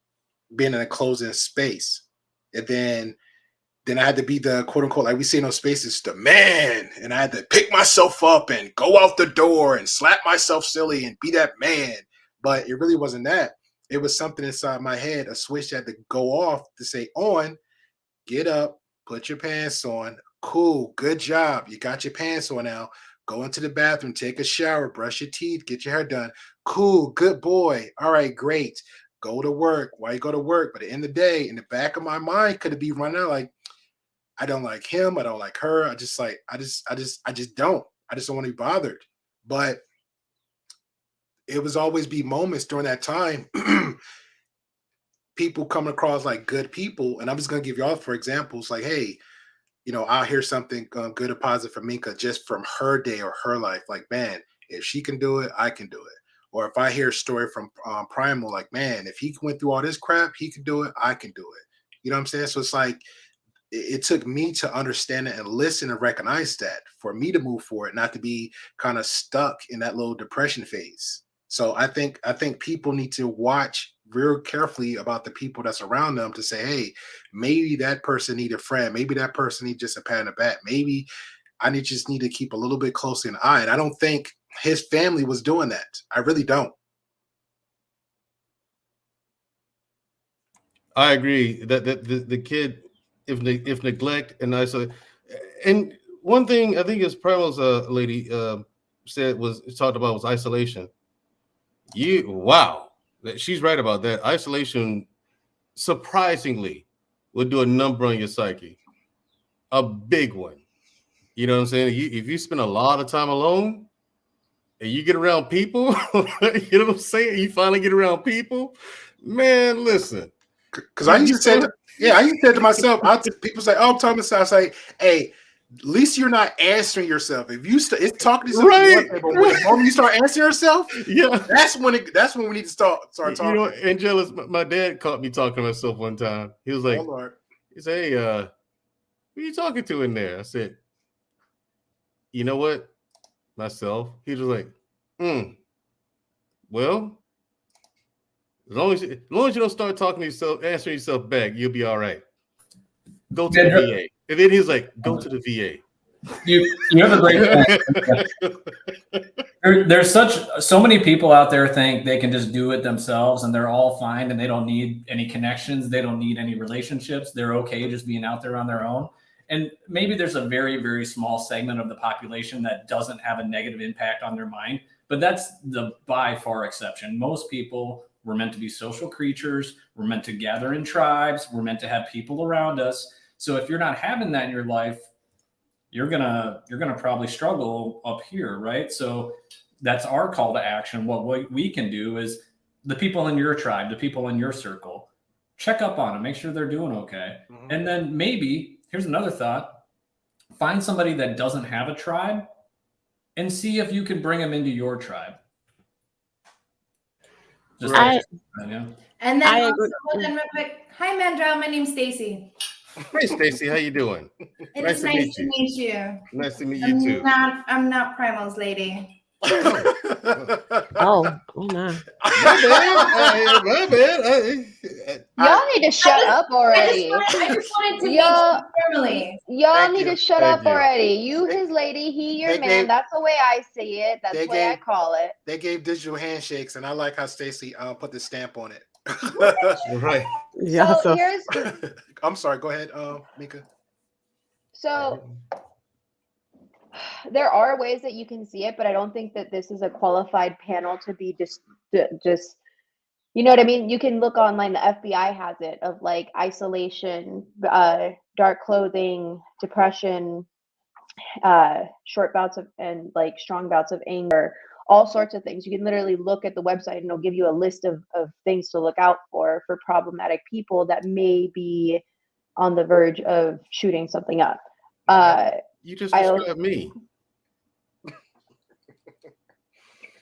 being in a closing space. And then I had to be the quote unquote, like we see in those spaces, the man. And I had to pick myself up and go out the door and slap myself silly and be that man. But it really wasn't that. It was something inside my head, a switch that had to go off to say, on, get up, put your pants on. Cool, good job. You got your pants on now. Go into the bathroom, take a shower, brush your teeth, get your hair done. Cool, good boy. All right, great. Go to work. Why you go to work? But at the end of the day, in the back of my mind, could it be running out like, I don't like him, I don't like her. I just don't. I just don't want to be bothered. But it was always be moments during that time, people coming across like good people, and I'm just gonna give y'all for examples, like, hey, I'll hear something good or positive from Minka just from her day or her life. Like, man, if she can do it, I can do it. Or if I hear a story from Primal, like, man, if he went through all this crap, he can do it, I can do it. You know what I'm saying? So it's like, it took me to understand it and listen and recognize that for me to move forward, not to be kind of stuck in that little depression phase. So I think people need to watch real carefully about the people that's around them to say, hey, maybe that person need a friend. Maybe that person need just a pat on the back. Maybe I just need to keep a little bit closer in the eye. And I don't think his family was doing that. I really don't. I agree that the kid, if neglect and isolate, and one thing I think is Primal's lady talked about was isolation. Wow, she's right about that. Isolation surprisingly will do a number on your psyche, a big one. You know what I'm saying? If you spend a lot of time alone and you get around people, you know what I'm saying? You finally get around people, man. Listen, because I used to say, to myself, people say, "Oh, I'm talking to myself." I say, "Hey, at least you're not answering yourself. If you it's talking to yourself, right, but when the moment you start answering yourself, yeah, that's when we need to start talking." Angelus, my dad caught me talking to myself one time. He was like, "Oh Lord," he said, "Hey, who are you talking to in there?" I said, "You know what, myself." He was like, well, as long as you don't start talking to yourself, answering yourself back, you'll be all right. Go to the VA. And then he was like, go to the VA. You have a great point. There's so many people out there think they can just do it themselves and they're all fine and they don't need any connections. They don't need any relationships. They're okay just being out there on their own. And maybe there's a very, very small segment of the population that doesn't have a negative impact on their mind, but that's the by far exception. Most people were meant to be social creatures. We're meant to gather in tribes. We're meant to have people around us. So if you're not having that in your life, you're gonna probably struggle up here, right? So that's our call to action. What we can do is the people in your tribe, the people in your circle, check up on them, make sure they're doing okay. Mm-hmm. And then maybe, here's another thought, find somebody that doesn't have a tribe and see if you can bring them into your tribe. Just Right. yeah. And then I also, agree. hold on real quick. Hi, Mandrell. My name's Stacy. Hey, Stacy, how you doing? It Nice is to nice meet to you. meet you. Nice to meet you too. I'm not Primal's lady. Oh my. My bad. My bad. Y'all need to shut up already. I just wanted to meet Y'all, you formally. y'all Thank need you. to shut Thank up you. already. You his lady, he your They man. gave- That's the way I see it. That's they the way I gave- call it. They gave digital handshakes, and I like how Stacy put the stamp on it. Right. Yeah. So So here's I'm sorry. Go ahead, Mika. so there are ways that you can see it, but I don't think that this is a qualified panel to be just you know what I mean? You can look online. The FBI has it of like isolation, dark clothing, depression, short bouts of and like strong bouts of anger, all sorts of things. You can literally look at the website and it'll give you a list of things to look out for problematic people that may be on the verge of shooting something up. You just described me.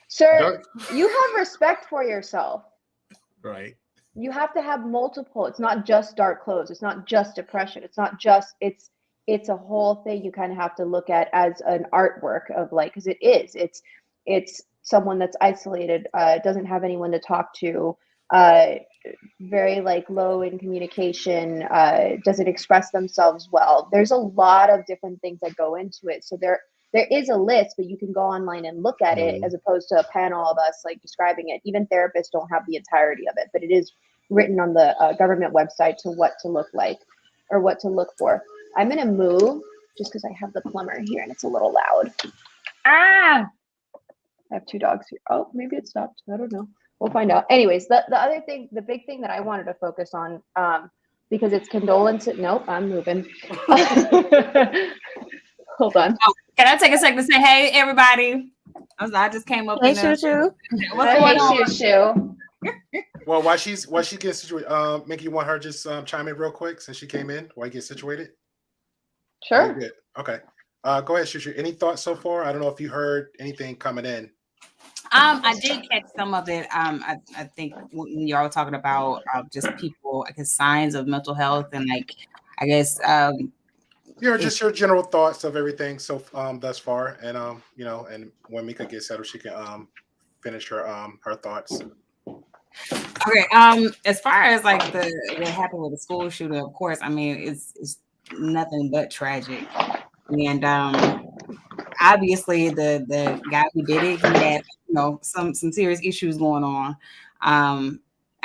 Sir, Dark. you have respect for yourself. Right. You have to have multiple. It's not just dark clothes. It's not just depression. It's not just it's a whole thing you kind of have to look at as an artwork of like, because it's someone that's isolated, doesn't have anyone to talk to, very like low in communication, doesn't express themselves well. There's a lot of different things that go into it. So there is a list, but you can go online and look at it as opposed to a panel of us like describing it. Even therapists don't have the entirety of it, but it is written on the government website to what to look like or what to look for. I'm gonna move just because I have the plumber here and it's a little loud. I have two dogs here. Oh, maybe it stopped. I don't know. We'll find out. Anyways, the other thing, the big thing that I wanted to focus on, because it's condolences. Nope, I'm moving. Hold on. Oh, can I take a second to say, hey, everybody? I just came up. hey, Shoo Shoo. What's going on? Shoo. Well, while she gets situated, Mickey, you want her just chime in real quick since she came in while you get situated? Sure. Good. Okay. Go ahead, Shushu. Any thoughts so far? I don't know if you heard anything coming in. I did catch some of it. I think when y'all were talking about just people, I guess, signs of mental health and like, I guess, Just your general thoughts of everything so thus far, and you know, and when Mika gets settled, she can finish her thoughts. Okay. As far as like what happened with the school shooter, of course, I mean it's nothing but tragic, and obviously the guy who did it, he had some serious issues going on. I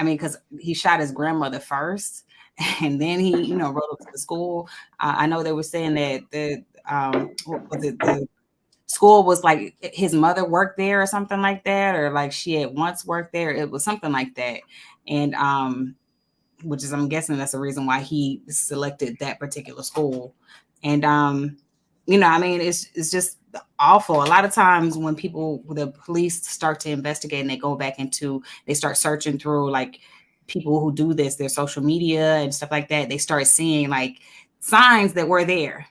mean, because he shot his grandmother first, and then he rode up to the school. I know they were saying that the school was like his mother worked there or something like that, or like she had once worked there. It was something like that. And which is, I'm guessing that's the reason why he selected that particular school. And I mean, it's just awful. A lot of times when the police start to investigate and they start searching through like people who do this, their social media and stuff like that, they start seeing like signs that were there,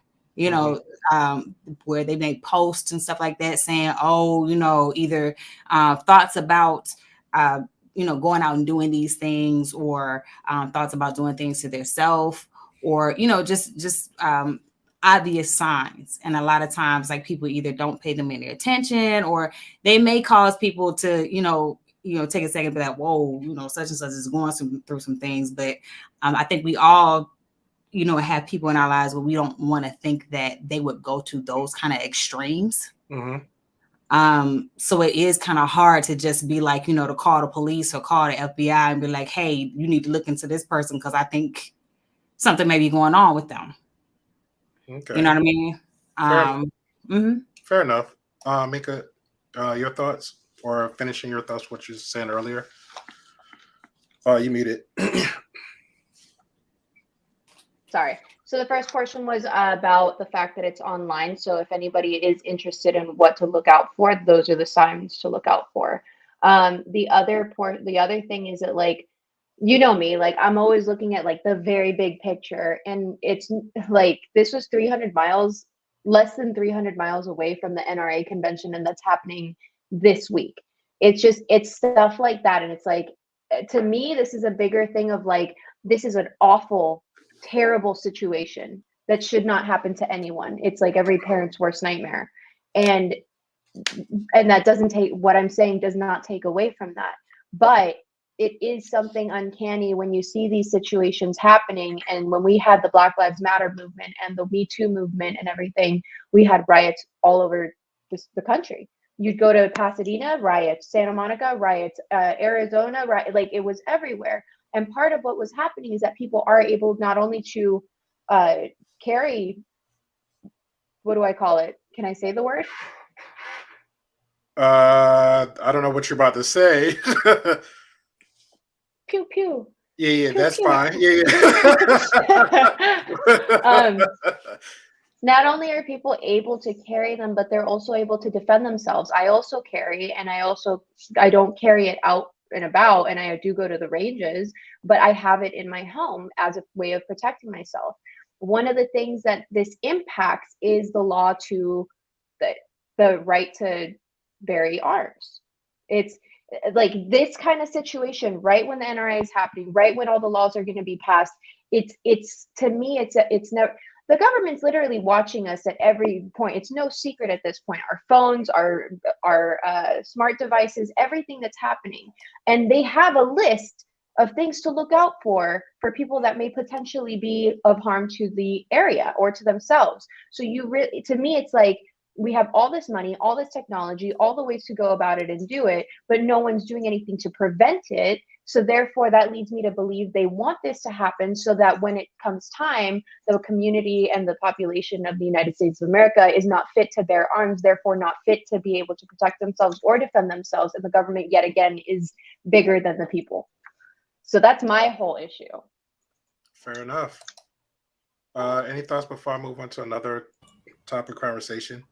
where they make posts and stuff like that saying, either thoughts about, going out and doing these things, or thoughts about doing things to themselves, or, just obvious signs. And a lot of times, like, people either don't pay them any attention, or they may cause people to, take a second for that, whoa, such and such is going through some things. But I think we all, have people in our lives where we don't want to think that they would go to those kind of extremes. Mm-hmm. So it is kind of hard to just be like, to call the police or call the FBI and be like, hey, you need to look into this person because I think something may be going on with them. Okay. You know what I mean? Fair enough. Mika, your thoughts, or finishing your thoughts, what you were saying earlier? You muted. Sorry. So the first portion was about the fact that it's online. So if anybody is interested in what to look out for, those are the signs to look out for. The other thing is that, like, me, like, I'm always looking at like the very big picture, and it's like this was less than 300 miles away from the NRA convention, and that's happening this week. it's stuff like that. And it's like, to me, this is a bigger thing of like, this is an awful, terrible situation that should not happen to anyone. It's like every parent's worst nightmare. And that doesn't take, what I'm saying does not take away from that. But it is something uncanny when you see these situations happening. And when we had the Black Lives Matter movement and the Me Too movement and everything, we had riots all over the country. You'd go to Pasadena, riots, Santa Monica, riots, Arizona, right? Like it was everywhere. And part of what was happening is that people are able not only to carry, what do I call it? Can I say the word? I don't know what you're about to say. Pew pew. Yeah, Pew, that's pew. fine. Yeah. Not only are people able to carry them, but they're also able to defend themselves. I also carry, and I don't carry it out and about, and I do go to the ranges, but I have it in my home as a way of protecting myself. One of the things that this impacts is the law to the right to bear arms. It's like this kind of situation, right when the NRA is happening, right when all the laws are going to be passed. It's to me, it's never. The government's literally watching us at every point. It's no secret at this point. Our phones, our smart devices, everything that's happening, and they have a list of things to look out for people that may potentially be of harm to the area or to themselves. So to me, it's like, we have all this money, all this technology, all the ways to go about it and do it, but no one's doing anything to prevent it. So therefore, that leads me to believe they want this to happen so that when it comes time, the community and the population of the United States of America is not fit to bear arms, therefore not fit to be able to protect themselves or defend themselves. And the government, yet again, is bigger than the people. So that's my whole issue. Fair enough. Any thoughts before I move on to another topic conversation?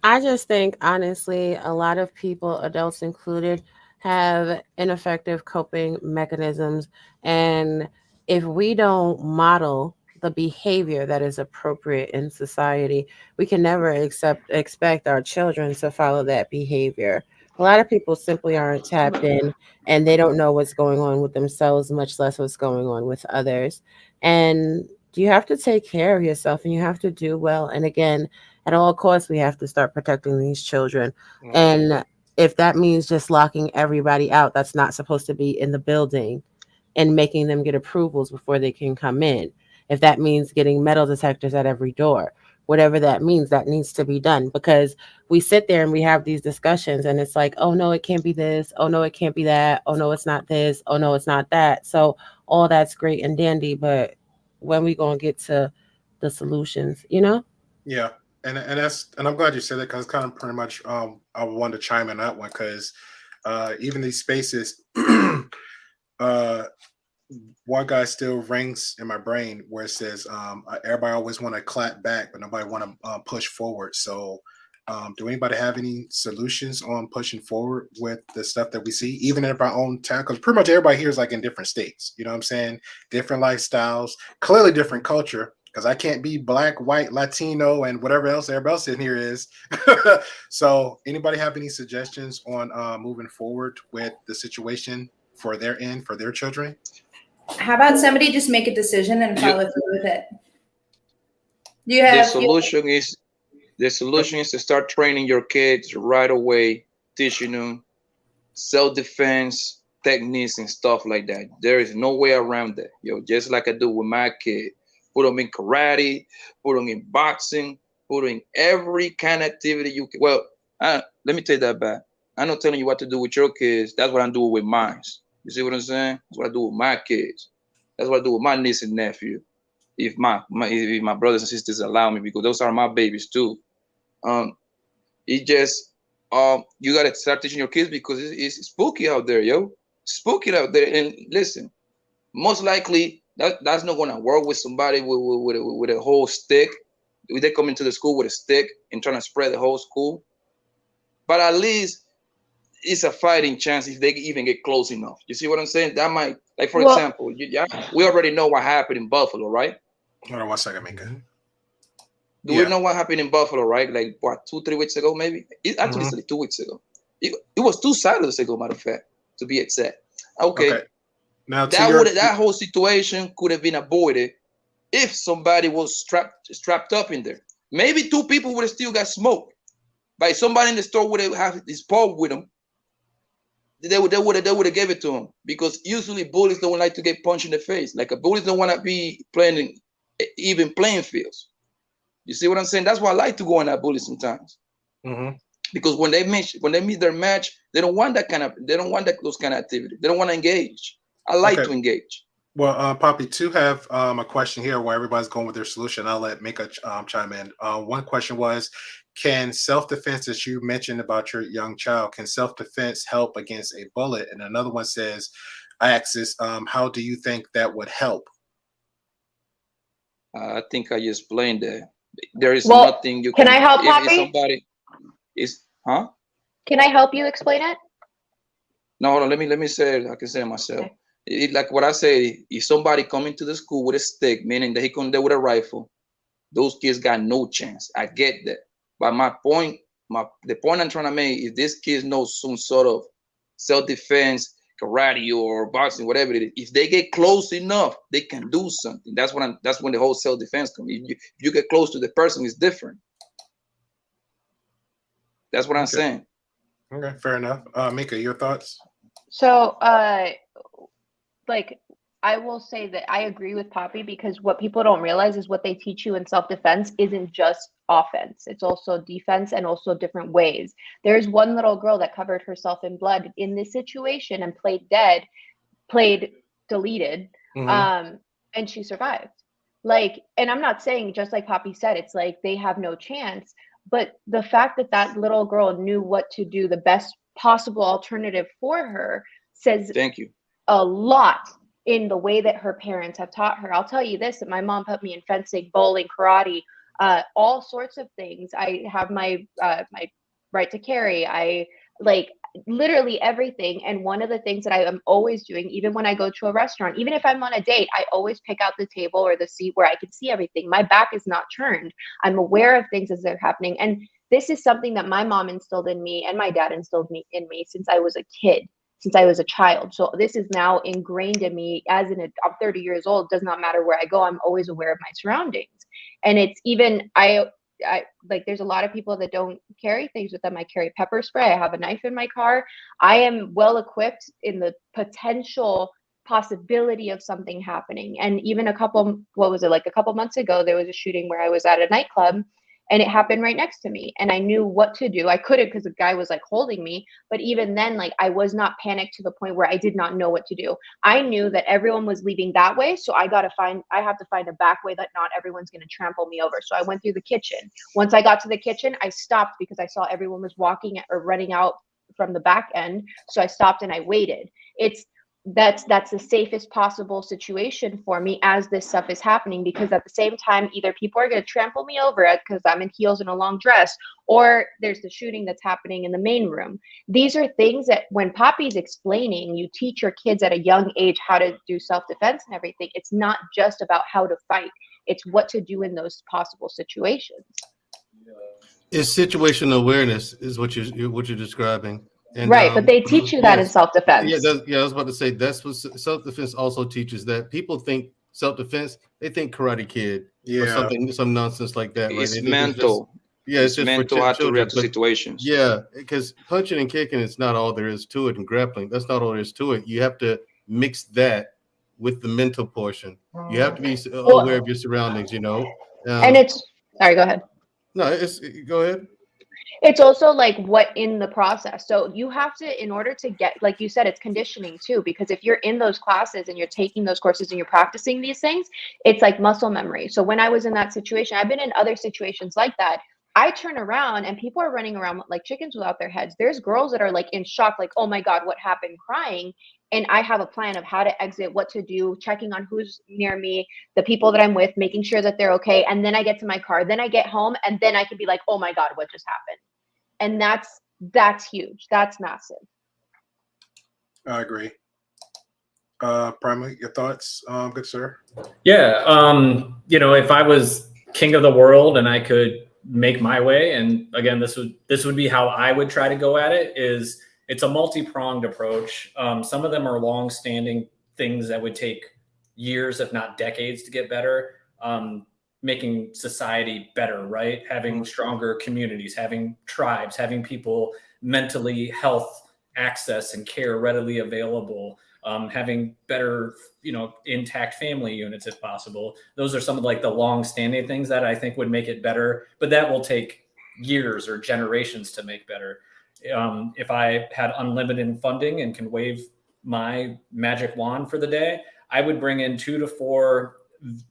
I just think, honestly, a lot of people, adults included, have ineffective coping mechanisms. And if we don't model the behavior that is appropriate in society, we can never expect our children to follow that behavior. A lot of people simply aren't tapped in, and they don't know what's going on with themselves, much less what's going on with others. And you have to take care of yourself, and you have to do well. And again, at all costs, we have to start protecting these children. Mm-hmm. And if that means just locking everybody out that's not supposed to be in the building and making them get approvals before they can come in, if that means getting metal detectors at every door, whatever that means, that needs to be done. Because we sit there and we have these discussions and it's like, oh no, it can't be this. Oh no, it can't be that. Oh no, it's not this. Oh no, it's not that. So all that's great and dandy, but when we gonna get to the solutions, you know? Yeah. And I'm glad you said that, because it's kind of pretty much I wanted to chime in that one, because even these spaces, one guy still rings in my brain where it says everybody always want to clap back, but nobody want to push forward. So do anybody have any solutions on pushing forward with the stuff that we see, even in our own town? Because pretty much everybody here is like in different states, you know what I'm saying? Different lifestyles, clearly different culture. Because I can't be black, white, Latino, and whatever else everybody else in here is. So anybody have any suggestions on moving forward with the situation for their end, for their children? How about somebody just make a decision and follow through with it? The solution is to start training your kids right away, teaching them self-defense techniques and stuff like that. There is no way around that. Just like I do with my kid. Put them in karate, put them in boxing, put them in every kind of activity you can. Well, let me take that back. I'm not telling you what to do with your kids. That's what I'm doing with mine. You see what I'm saying? That's what I do with my kids. That's what I do with my niece and nephew. If my brothers and sisters allow me, because those are my babies too. You gotta start teaching your kids, because it's spooky out there, yo. Spooky out there. And listen, most likely that's not gonna work with somebody with a whole stick. They come into the school with a stick and trying to spread the whole school. But at least it's a fighting chance if they even get close enough. You see what I'm saying? That might, like, for example, we already know what happened in Buffalo, right? Hold on 1 second, Mika. We know what happened in Buffalo, right? Like, what, 2-3 weeks ago, maybe? It's like 2 weeks ago. It was 2 sides of the circle, matter of fact, to be exact. Okay. Now that whole situation could have been avoided if somebody was strapped up in there. Maybe 2 people would have still got smoked, but somebody in the store would have had his paw with them. They would have gave it to him, because usually bullies don't like to get punched in the face. Like, a bullies don't want to be playing even playing fields. You see what I'm saying? That's why I like to go on that bully sometimes. Because when they meet their match, they don't want those kind of activity. They don't want to engage. I like to engage. Well, Poppy, to have a question here where everybody's going with their solution. I'll let Mika chime in. One question was, can self-defense, as you mentioned about your young child, can self-defense help against a bullet? And another one says, Axis, how do you think that would help? I think I just explained that. There is nothing you can I help, Poppy? If somebody is, Can I help you explain it? No, hold on. Let me say it. I can say it myself. Like what I say, if somebody come into the school with a stick, meaning that he come there with a rifle, those kids got no chance. I get that. But the point I'm trying to make is, this kids know some sort of self-defense, karate or boxing, whatever it is. If they get close enough, they can do something. That's when the whole self-defense comes. If you get close to the person, it's different. That's what I'm saying. Okay, fair enough. Mika, your thoughts? So, like, I will say that I agree with Poppy, because what people don't realize is what they teach you in self-defense isn't just offense. It's also defense, and also different ways. There's one little girl that covered herself in blood in this situation and played deleted, and she survived. Like, and I'm not saying, just like Poppy said, it's like they have no chance, but the fact that that little girl knew what to do, the best possible alternative for her, says thank you a lot in the way that her parents have taught her. I'll tell you this, that my mom put me in fencing, bowling, karate, all sorts of things. I have my my right to carry. I like literally everything. And one of the things that I am always doing, even when I go to a restaurant, even if I'm on a date, I always pick out the table or the seat where I can see everything. My back is not turned. I'm aware of things as they're happening. And this is something that my mom instilled in me and my dad instilled in me since I was a kid, since I was a child. So this is now ingrained in me as I'm 30 years old. It does not matter where I go. I'm always aware of my surroundings. And it's even, I like, there's a lot of people that don't carry things with them. I carry pepper spray. I have a knife in my car. I am well equipped in the potential possibility of something happening. And even a couple months ago, there was a shooting where I was at a nightclub, and it happened right next to me. And I knew what to do. I couldn't, because the guy was like holding me. But even then, like, I was not panicked to the point where I did not know what to do. I knew that everyone was leaving that way. So I have to find a back way that not everyone's going to trample me over. So I went through the kitchen. Once I got to the kitchen, I stopped because I saw everyone was walking or running out from the back end. So I stopped and I waited. That's the safest possible situation for me as this stuff is happening, because at the same time, either people are going to trample me over it because I'm in heels and a long dress, or there's the shooting that's happening in the main room. These are things that when Poppy's explaining, you teach your kids at a young age how to do self-defense and everything. It's not just about how to fight. It's what to do in those possible situations. It's situational awareness is what you're describing. And, right, but they teach you that in self-defense. Yeah, I was about to say, that's what self-defense also teaches. That people think self-defense, they think Karate Kid or some nonsense like that. It's right? mental. It's just mental how to react to situations. Yeah, because punching and kicking is not all there is to it, and grappling, that's not all there is to it. You have to mix that with the mental portion. You have to be aware of your surroundings, you know. And it's sorry, go ahead. No, go ahead. It's also like what in the process. So you have to, in order to get, like you said, it's conditioning too, because if you're in those classes and you're taking those courses and you're practicing these things, it's like muscle memory. So when I was in that situation, I've been in other situations like that. I turn around and people are running around like chickens without their heads. There's girls that are like in shock, like, oh my God, what happened, crying. And I have a plan of how to exit, what to do, checking on who's near me, the people that I'm with, making sure that they're okay. And then I get to my car, then I get home, and then I can be like, oh my God, what just happened? And that's huge. That's massive. I agree. Primal, your thoughts, good sir? Yeah. If I was king of the world and I could make my way. And again, this would be how I would try to go at it. Is it's a multi-pronged approach. Some of them are long-standing things that would take years, if not decades, to get better. Making society better, right? Having stronger communities, having tribes, having people mentally health access and care readily available, having better, intact family units if possible. Those are some of like the long-standing things that I think would make it better, but that will take years or generations to make better. If I had unlimited funding and can wave my magic wand for the day, I would bring in 2 to 4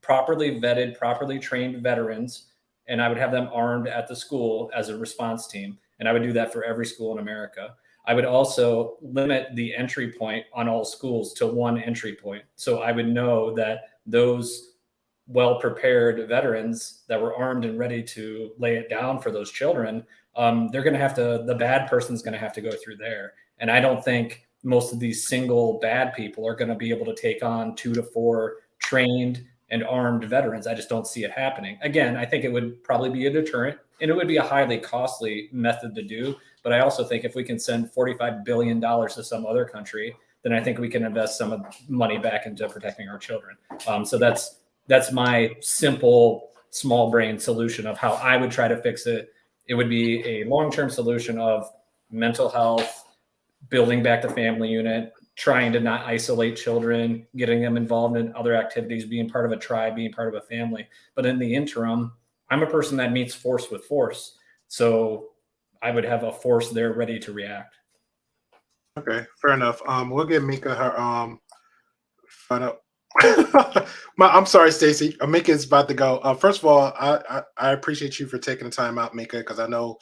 properly vetted, properly trained veterans, and I would have them armed at the school as a response team. And I would do that for every school in America. I would also limit the entry point on all schools to 1 entry point. So I would know that those well-prepared veterans that were armed and ready to lay it down for those children, they're going to have to, the bad person's going to have to go through there. And I don't think most of these single bad people are going to be able to take on 2 to 4 trained and armed veterans. I just don't see it happening. Again, I think it would probably be a deterrent, and it would be a highly costly method to do. But I also think if we can send $45 billion to some other country, then I think we can invest some money back into protecting our children. So that's my simple, small brain solution of how I would try to fix it. It would be a long-term solution of mental health, building back the family unit, trying to not isolate children, getting them involved in other activities, being part of a tribe, being part of a family. But in the interim, I'm a person that meets force with force. So I would have a force there ready to react. Okay, fair enough. We'll give Mika her final. I'm sorry, Stacey. Mika is about to go. First of all, I appreciate you for taking the time out, Mika, because I know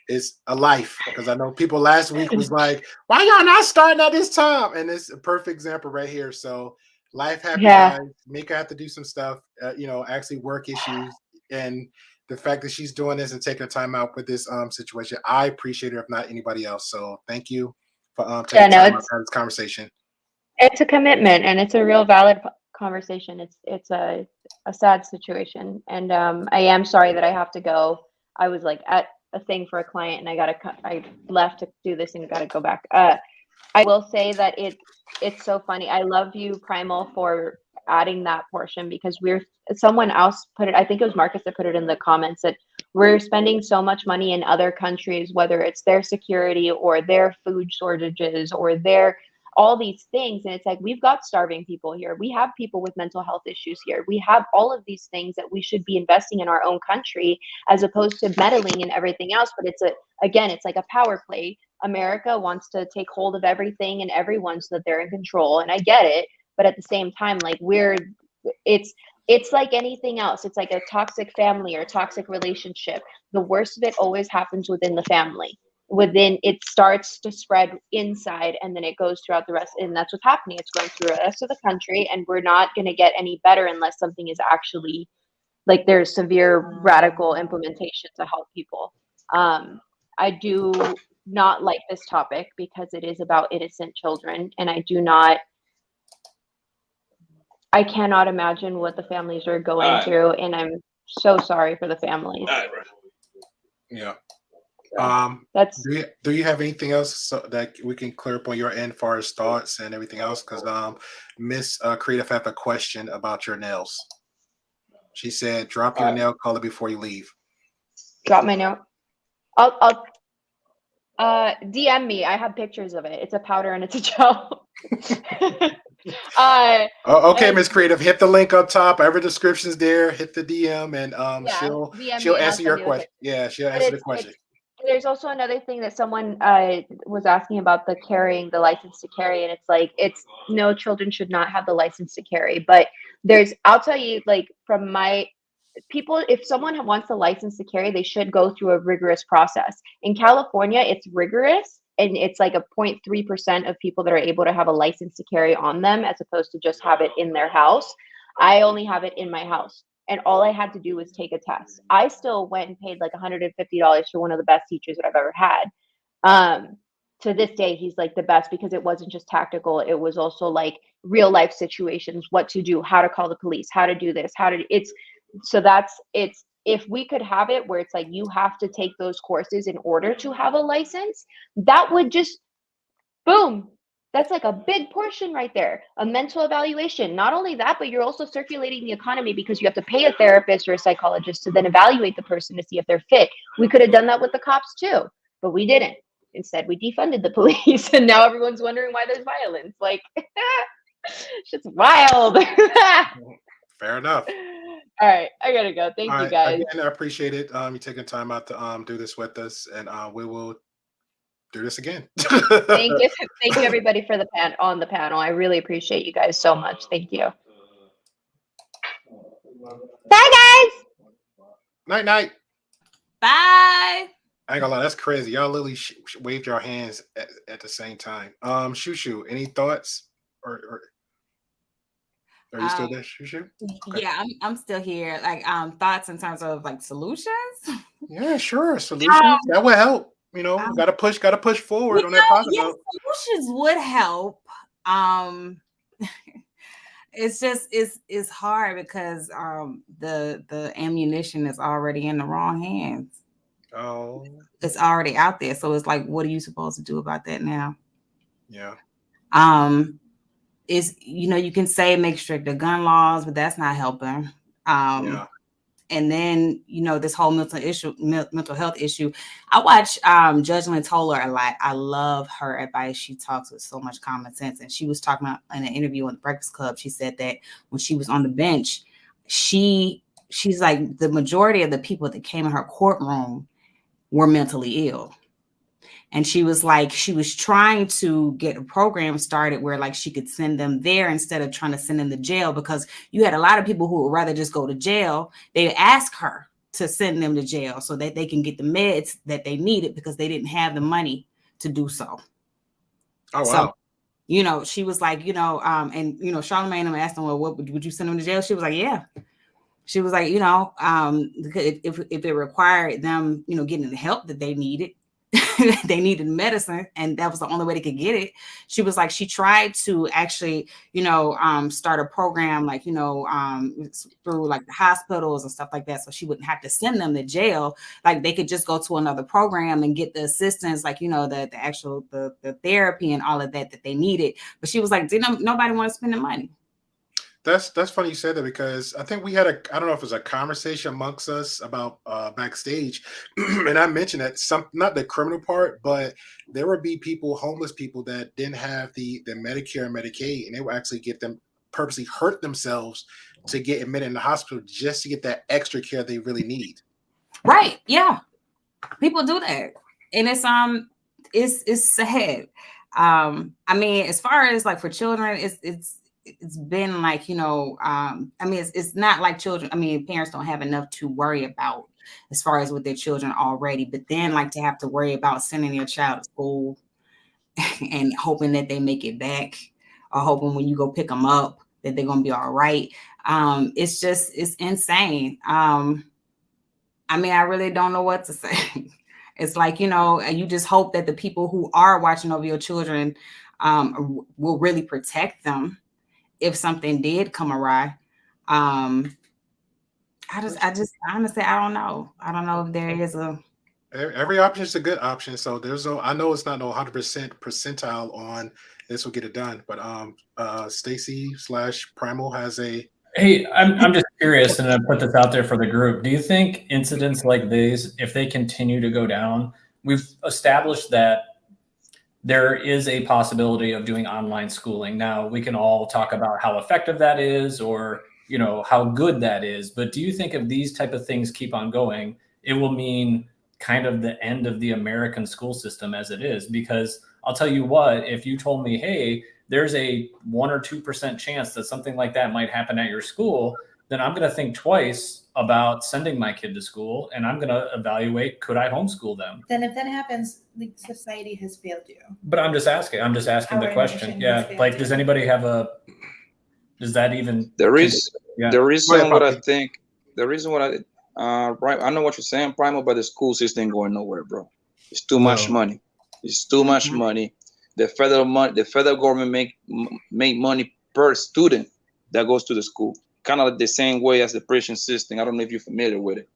it's a life. Because I know people last week was like, "Why y'all not starting at this time?" And it's a perfect example right here. So life happens. Yeah. Mika have to do some stuff. Actually work issues, and the fact that she's doing this and taking the time out with this situation, I appreciate her, if not anybody else. So thank you for taking time out for this conversation. It's a commitment, and it's a real valid conversation. It's a sad situation, and I am sorry that I have to go. I was like at a thing for a client, and I left to do this and got to go back. I will say that it's so funny. I love you, Primal, for adding that portion, because someone else put it, I think it was Marcus that put it in the comments, that we're spending so much money in other countries, whether it's their security or their food shortages or their all these things. And it's like, we've got starving people here. We have people with mental health issues here. We have all of these things that we should be investing in our own country, as opposed to meddling in everything else. But it's like a power play. America wants to take hold of everything and everyone so that they're in control. And I get it. But at the same time, like it's like anything else. It's like a toxic family or a toxic relationship. The worst of it always happens within the family. Within it starts to spread inside, and then it goes throughout the rest. And that's what's happening. It's going through the rest of the country, and we're not going to get any better unless something is actually like there's severe radical implementation to help people. I do not like this topic because it is about innocent children, and I cannot imagine what the families are going through, and I'm so sorry for the families. Yeah. That's. Do you have anything else so that we can clear up on your end, as far as thoughts and everything else? Because Miss Creative have a question about your nails. She said, "Drop your nail color before you leave." Drop my nail. I'll DM me. I have pictures of it. It's a powder and it's a gel. Okay, Miss Creative, hit the link up top. Every description's there. Hit the DM, and she'll answer your question. Yeah, she'll answer the question. There's also another thing that someone was asking about the license to carry, and it's like, no, children should not have the license to carry. But I'll tell you, like, from my people, if someone wants the license to carry, they should go through a rigorous process. In California, it's rigorous, and it's like a 0.3% of people that are able to have a license to carry on them, as opposed to just have it in their house. I only have it in my house. And all I had to do was take a test. I still went and paid like $150 for one of the best teachers that I've ever had. To this day, he's like the best, because it wasn't just tactical. It was also like real life situations, what to do, how to call the police, how to do this, if we could have it where it's like you have to take those courses in order to have a license, that would just boom. That's like a big portion right there. A mental evaluation. Not only that, but you're also circulating the economy because you have to pay a therapist or a psychologist to then evaluate the person to see if they're fit. We could have done that with the cops too, but we didn't. Instead, we defunded the police, and now everyone's wondering why there's violence. Like, shit's wild. Fair enough. All right, I gotta go. Thank you, guys. Again, I appreciate it. You taking time out to do this with us, and we will do this again. Thank you, everybody for on the panel. I really appreciate you guys so much. Thank you. Bye, guys. Night, night. Bye. I ain't gonna lie, that's crazy. Y'all literally waved your hands at the same time. Shushu, any thoughts? Or are you still there, Shushu? Okay. Yeah, I'm still here. Like thoughts in terms of like solutions. Yeah, sure. Solutions that would help. You know, gotta push forward on that positive. Yeah, solutions would help. It's just it's hard because the ammunition is already in the wrong hands. Oh, it's already out there. So it's like, what are you supposed to do about that now? Yeah. Is, you know, you can say make stricter gun laws, but that's not helping. Yeah. And then, you know, this whole mental health issue. I watch Judge Lynn Toler a lot. I love her advice. She talks with so much common sense. And she was talking about in an interview on the Breakfast Club. She said that when she was on the bench, she's like, the majority of the people that came in her courtroom were mentally ill. And she was like, she was trying to get a program started where like she could send them there instead of trying to send them to jail, because you had a lot of people who would rather just go to jail. They ask her to send them to jail so that they can get the meds that they needed because they didn't have the money to do so. Oh, wow. So, you know, she was like, you know, and, you know, Charlamagne asked them, well, what would you send them to jail? She was like, yeah. She was like, you know, if it required them, you know, getting the help that they needed, they needed medicine, and that was the only way they could get it. She was like, she tried to actually, you know, start a program like, you know, through like the hospitals and stuff like that, so she wouldn't have to send them to jail. Like they could just go to another program and get the assistance, like, you know, the actual the therapy and all of that they needed. But she was like, nobody want to spend the money. That's funny you said that, because I think we had I don't know if it was a conversation amongst us about backstage, and I mentioned that not the criminal part, but there would be homeless people that didn't have the Medicare and Medicaid, and they would actually purposely hurt themselves to get admitted in the hospital just to get that extra care they really need. Right. Yeah. People do that. And it's sad. I mean, as far as like for children, it's been like, you know, I mean, it's not like children. I mean, parents don't have enough to worry about as far as with their children already, but then like to have to worry about sending your child to school and hoping that they make it back, or hoping when you go pick them up that they're going to be all right. It's insane. I mean, I really don't know what to say. It's like, you know, you just hope that the people who are watching over your children will really protect them if something did come awry. I just honestly, I don't know. I don't know if there is every option is a good option. So I know it's not no 100% percentile on this will get it done, but Stacy / Primal has a. Hey, I'm just curious, and I put this out there for the group. Do you think incidents like these, if they continue to go down, we've established that there is a possibility of doing online schooling. Now, we can all talk about how effective that is, or, you know, how good that is. But do you think if these type of things keep on going, it will mean kind of the end of the American school system as it is? Because I'll tell you what, if you told me, hey, there's a 1 or 2% chance that something like that might happen at your school, then I'm going to think twice about sending my kid to school, and I'm going to evaluate, could I homeschool them? Then if that happens, the society has failed you. But I'm just asking the question. Yeah. Like, does anybody have does that even? There is what I think. The reason what I know what you're saying, Primal, but the school system ain't going nowhere, bro. It's too much money. It's too much money. The federal government make money per student that goes to the school. Kind of the same way as the prison system. I don't know if you're familiar with it.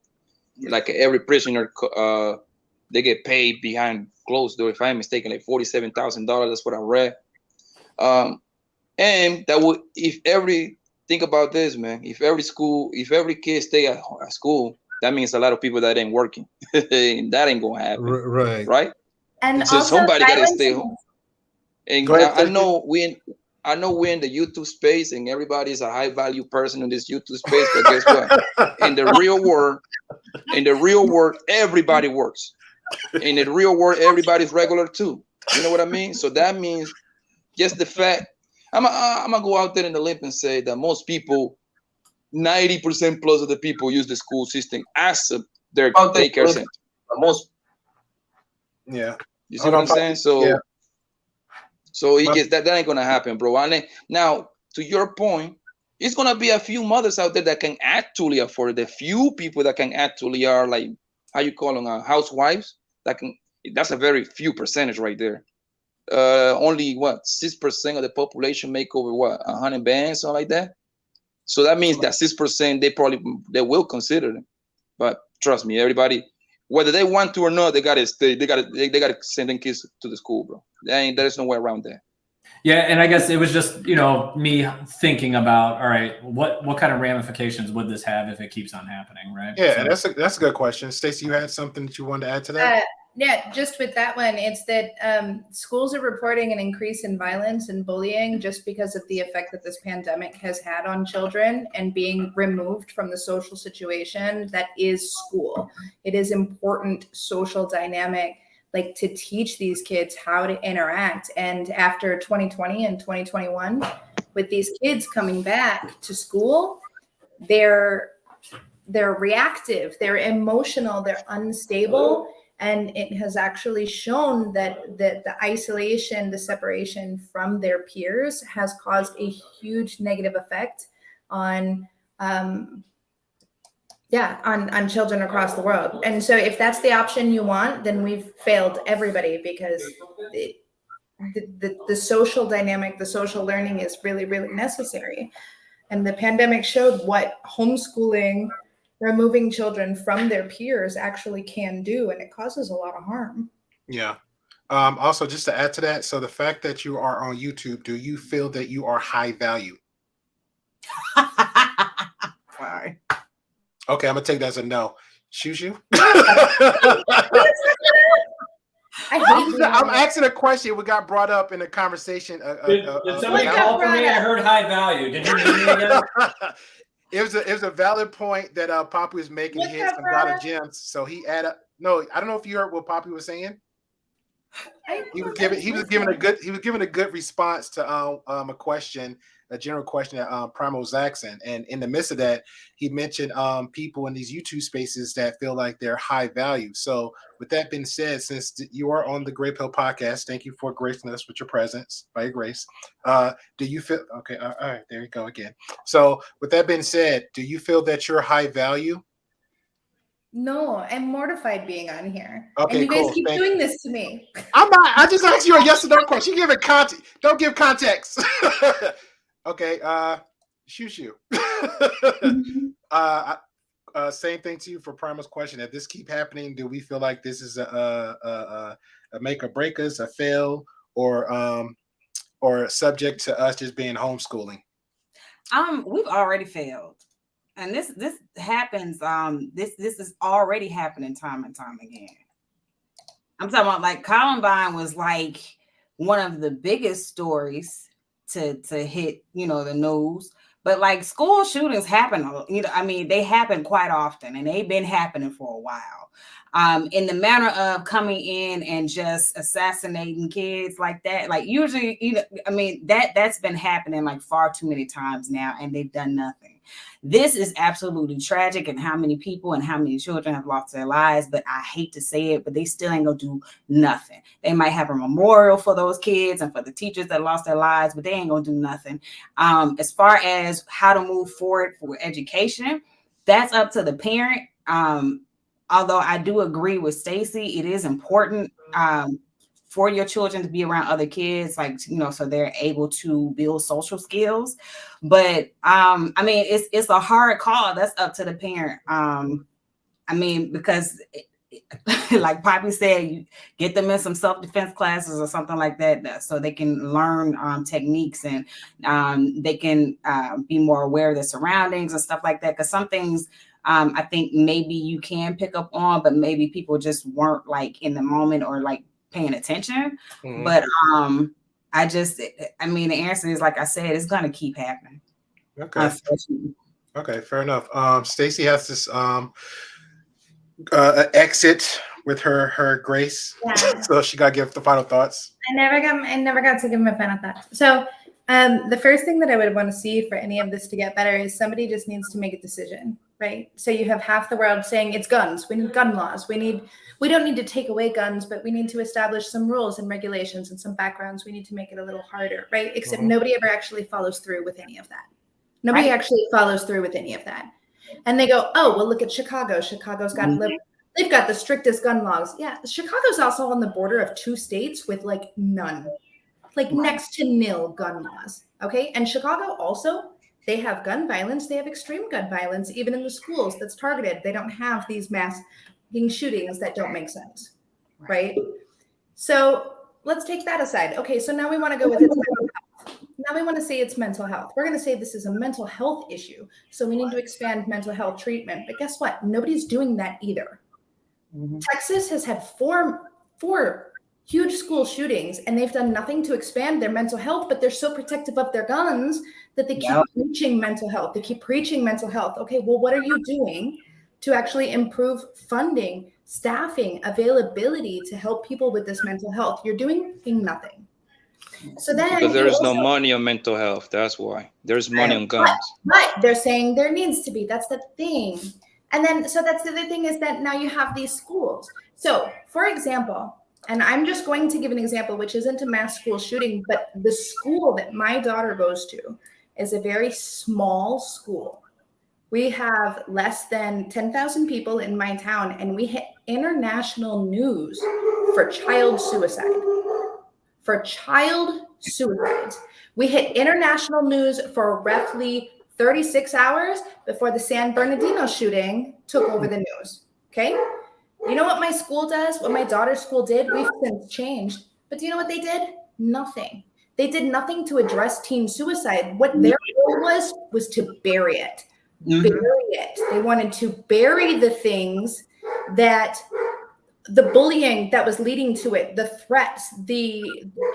like every prisoner, they get paid behind closed door. If I'm mistaken, like $47,000. That's what I read. And that would, think about this, man. If every kid stay at school, that means a lot of people that ain't working. And that ain't gonna happen, right? And So also somebody gotta silence stay home. And I know we're in the YouTube space, and everybody's a high value person in this YouTube space. But guess what? In the real world, everybody works. In the real world, everybody's regular too. You know what I mean? So that means just the fact. I'm gonna go out there in the limb and say that most people, 90% plus of the people, use the school system as their daycare center. Most. Yeah. You see what I'm saying? So. So it gets, that ain't gonna happen, bro. And now, to your point, it's gonna be a few mothers out there that can actually afford it. The few people that can actually are like, how you call them, housewives. That's a very few percentage right there. Only 6% of the population make over 100 bands, something like that. So that means that 6% they will consider them. But trust me, everybody, whether they want to or not, they gotta stay. They gotta send their kids to the school, bro. There's no way around that. Yeah, and I guess it was just me thinking about, all right, what kind of ramifications would this have if it keeps on happening, right? Yeah, so that's a good question. Stacey, you had something that you wanted to add to that? Yeah, just with that one, it's that schools are reporting an increase in violence and bullying just because of the effect that this pandemic has had on children and being removed from the social situation that is school. It is important social dynamic, like to teach these kids how to interact. And after 2020 and 2021, with these kids coming back to school, they're reactive, they're emotional, they're unstable. And it has actually shown that the isolation, the separation from their peers has caused a huge negative effect on children across the world. And so if that's the option you want, then we've failed everybody, because the social dynamic, the social learning is really, really necessary. And the pandemic showed what homeschooling, removing children from their peers, actually can do, and it causes a lot of harm. Yeah. Also, just to add to that, so the fact that you are on YouTube, do you feel that you are high value? Sorry. Okay, I'm gonna take that as a no. Shoo. I'm asking a question. We got brought up in a conversation. Did somebody call for me? I heard high value. Did you hear me again? It was a valid point that Poppy was making. He hit some lot of gems. So he added. No, I don't know if you heard what Poppy was saying. He was giving a good response to a question, a general question that Primo Zaxxon, and in the midst of that, he mentioned people in these YouTube spaces that feel like they're high value. So with that being said, since you are on the Gray Pill podcast, thank you for gracing us with your presence, by your grace. Do you feel okay? All right, there you go again. So with that being said, do you feel that you're high value? No, I'm mortified being on here. Okay, and you guys cool. keep doing this to me. I'm not. I just asked you a yes or no question. You give it context. Don't give context. Okay. Shoo. Same thing to you for Primal's question. If this keep happening, do we feel like this is a make or break us, a fail, or subject to us just being homeschooling? We've already failed. And this happens. This is already happening time and time again. I'm talking about, like, Columbine was like one of the biggest stories to hit, the news. But like, school shootings happen, they happen quite often, and they've been happening for a while. In the manner of coming in and just assassinating kids like that, like usually, that's been happening like far too many times now, and they've done nothing. This is absolutely tragic, and how many people and how many children have lost their lives. But I hate to say it, but they still ain't gonna do nothing. They might have a memorial for those kids and for the teachers that lost their lives, but they ain't gonna do nothing. As far as how to move forward for education, that's up to the parent. Although I do agree with Stacey, it is important for your children to be around other kids, so they're able to build social skills. But it's a hard call. That's up to the parent. I mean, because like Poppy said, you get them in some self-defense classes or something like that, so they can learn techniques, and they can be more aware of their surroundings and stuff like that. Because some things I think maybe you can pick up on, but maybe people just weren't like in the moment or like paying attention. Mhm. But I mean, the answer is, like I said, it's gonna keep happening. Okay. Unfortunately. Okay, fair enough. Stacy has this exit with her grace, Yeah. so she got to give the final thoughts. I never got to give my final thoughts. So the first thing that I would want to see for any of this to get better is somebody just needs to make a decision, right? So you have half the world saying it's guns. We need gun laws. We don't need to take away guns, but we need to establish some rules and regulations and some backgrounds. We need to make it a little harder, right? Except nobody ever actually follows through with any of that. Nobody actually follows through with any of that. And they go, oh, well, look at Chicago. Chicago's got they've got the strictest gun laws. Yeah, Chicago's also on the border of 2 states with like none, like next to nil gun laws. Okay, and Chicago also, they have gun violence. They have extreme gun violence, even in the schools that's targeted. They don't have these mass shootings that don't make sense, right? So let's take that aside. Okay, so now we want to go with it. Now we want to say it's mental health. We're going to say this is a mental health issue. So we need to expand mental health treatment. But guess what? Nobody's doing that either. Texas has had four huge school shootings, and they've done nothing to expand their mental health, but they're so protective of their guns that they keep preaching mental health. They keep preaching mental health. Okay, well, what are you doing to actually improve funding, staffing, availability to help people with this mental health? You're doing nothing. So then, because there is no money on mental health. That's why there's money on guns. But they're saying there needs to be. That's the thing. And then, so that's the other thing is that now you have these schools. So, for example, and I'm just going to give an example, which isn't a mass school shooting, but the school that my daughter goes to is a very small school. We have less than 10,000 people in my town, and we hit international news for child suicide. For child suicides. We hit international news for roughly 36 hours before the San Bernardino shooting took over the news. Okay? You know what my school does? What my daughter's school did? We've since changed. But do you know what they did? Nothing. They did nothing to address teen suicide. What their goal was to bury it. Bury it. They wanted to bury the things that the bullying that was leading to it, the threats, the